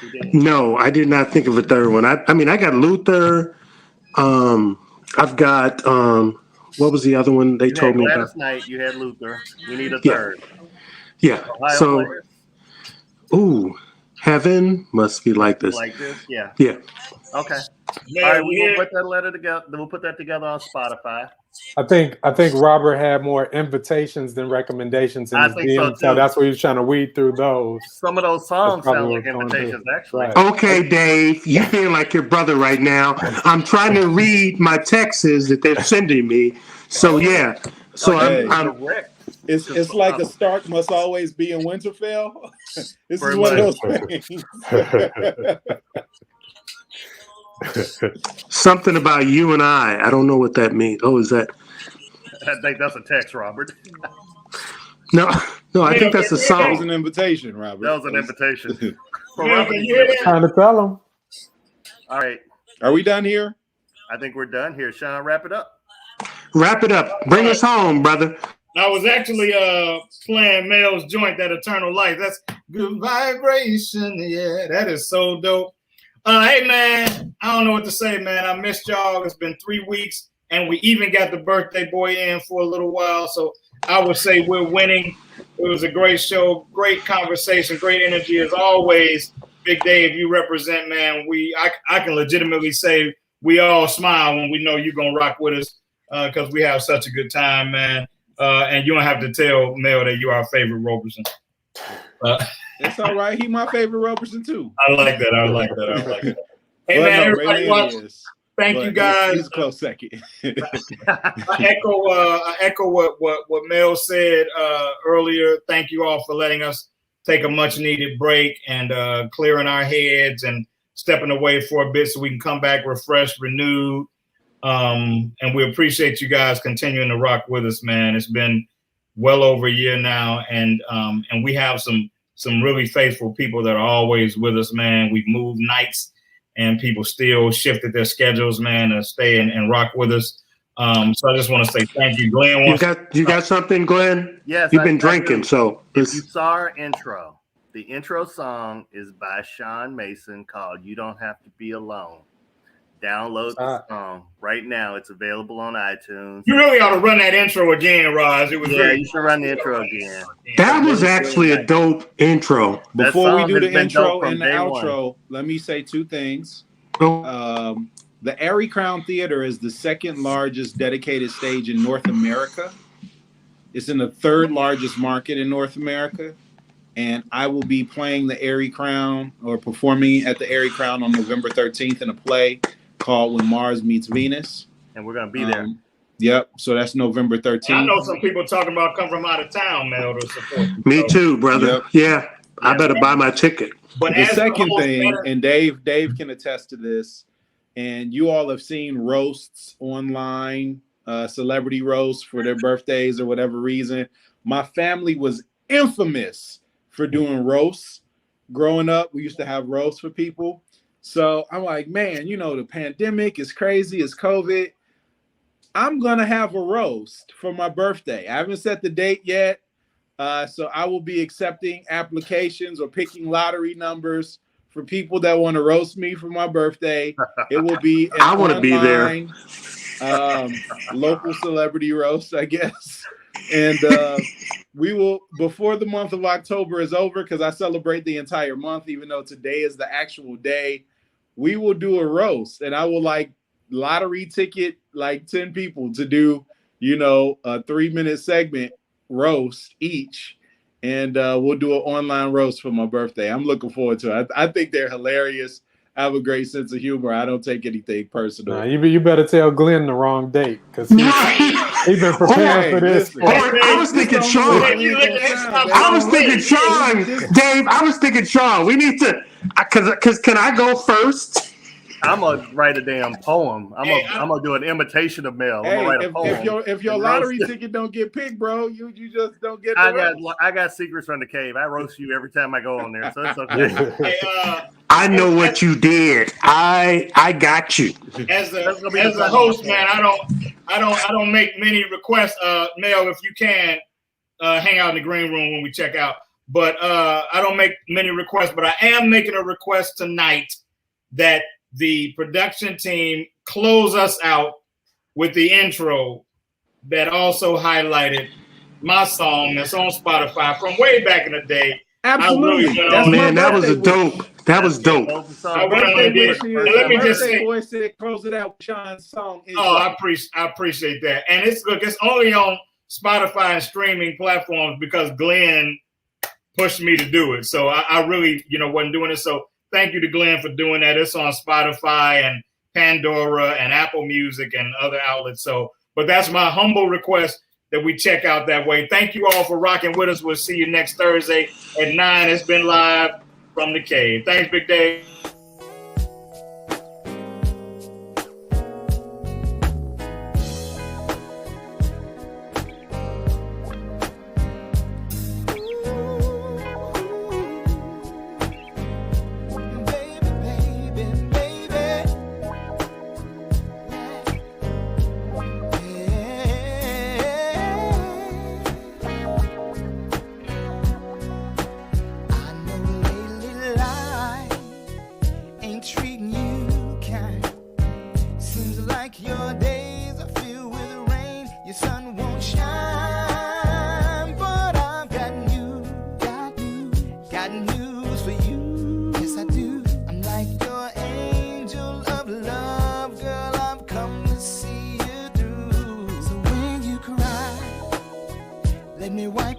You did. No, I did not think of a third one. I mean, I got Luther. I've got what was the other one they You told had me Gladys about? Knight. You had Luther. We need a Yeah. third. Yeah. Ohio So, Players. ooh, Heaven Must Be Like This. Like this. Yeah. Yeah. Okay. Man, All right. we We'll here. put that letter together. We'll put that together on Spotify. I think Robert had more invitations than recommendations in I his think so, DM, so too. that's why he was trying to weed through those. Some of those songs That's probably sound what like we're going to do. invitations, actually. Right. Okay, Dave, you feel like your brother right now. I'm trying to read my texts that they're sending me. So yeah. So Hey. I'm Correct. It's like a Stark must always be in Winterfell. This Pretty is one of those much. things. something about you and I don't know what that means. Oh, is that I think that's a text, Robert. no? I think that's a That was song. an invitation, Robert. That was an invitation. For Yeah, Robert, can you hear that? Trying to tell him. all right. Are we done here? I think we're done here. Sean, wrap it up. Wrap it up. Bring us home, brother. I was actually playing Mel's joint, that Eternal Light. That's good vibration. Yeah, that is so dope. Hey man, I don't know what to say, man. I missed y'all. It's been 3 weeks, and we even got the birthday boy in for a little while. So I would say we're winning. It was a great show, great conversation, great energy as always. Big Dave, you represent, man. I can legitimately say we all smile when we know you're gonna rock with us because we have such a good time, man. And you don't have to tell Mel that you're our favorite Roberson. It's all right. He my favorite Roberson too. I like that. I like that. Hey, Well, man, no, everybody Raylene watch. is, Thank but you, guys. He's a close second. I echo what Mel said earlier. Thank you all for letting us take a much needed break and clearing our heads and stepping away for a bit so we can come back refreshed, renewed. And we appreciate you guys continuing to rock with us, man. It's been well over a year now, and we have some really faithful people that are always with us, man. We've moved nights, and people still shifted their schedules, man, to stay and rock with us. So I just want to say thank you, Glenn. You got something, Glenn? Yes. You've been I drinking, do. so If you saw our intro, the intro song is by Sean Mason called "You Don't Have to Be Alone." Download the song right now. It's available on iTunes. You really ought to run that intro again, Roz. It was Yeah, very you should run the intro again. that was actually a dope intro. Before we song do has the been dope intro from and the day outro, one. let me say 2 things. Oh, The The Airy Crown Theater is the second largest dedicated stage in North America. It's in the third largest market in North America. And I will be playing the Airy Crown or performing at the Airy Crown on November 13th in a play called When Mars Meets Venus. And we're going to be there. Yep. So that's November 13th. I know some people talking about come from out of town, Mel, to support you. Me too, brother. Yep. Yeah, I better buy my ticket. But The as second host, thing, man, and Dave can attest to this, and you all have seen roasts online, celebrity roasts for their birthdays or whatever reason. My family was infamous for doing roasts. Growing up, we used to have roasts for people. So I'm like, man, you know, the pandemic is crazy, it's COVID. I'm gonna have a roast for my birthday. I haven't set the date yet. So I will be accepting applications or picking lottery numbers for people that want to roast me for my birthday. It will be an I want to be there. online, local celebrity roast, I guess. And we will, before the month of October is over, because I celebrate the entire month, even though today is the actual day, we will do a roast. And I will like lottery ticket like 10 people to do, you know, a 3-minute segment roast each. And we'll do an online roast for my birthday. I'm looking forward to it. I think they're hilarious. I have a great sense of humor. I don't take anything personal. Nah, you better tell Glenn the wrong date because he's been preparing for this. Or I was thinking Sean. I was thinking Sean, Dave. I was thinking Sean. We need to, because can I go first? I'm gonna write a damn poem. I'm gonna do an imitation of Mel. I'm gonna write a poem. If your lottery ticket don't get picked, bro, you just don't get. I got secrets from the cave. I roast you every time I go on there, so it's okay. hey, I know what you did. I got you. as a host, man, I don't make many requests. Mel, if you can hang out in the green room when we check out. But I don't make many requests. But I am making a request tonight that the production team close us out with the intro that also highlighted my song that's on Spotify from way back in the day. Absolutely, man, that was a dope. That was dope. Let me just say, boy said, close it out with Sean's song. I appreciate that. And it's only on Spotify and streaming platforms because Glenn pushed me to do it. So I really, wasn't doing it. So thank you to Glenn for doing that. It's on Spotify and Pandora and Apple Music and other outlets. So, but that's my humble request that we check out that way. Thank you all for rocking with us. We'll see you next Thursday at 9. It's been live from the cave. Thanks, Big Dave. Let me wipe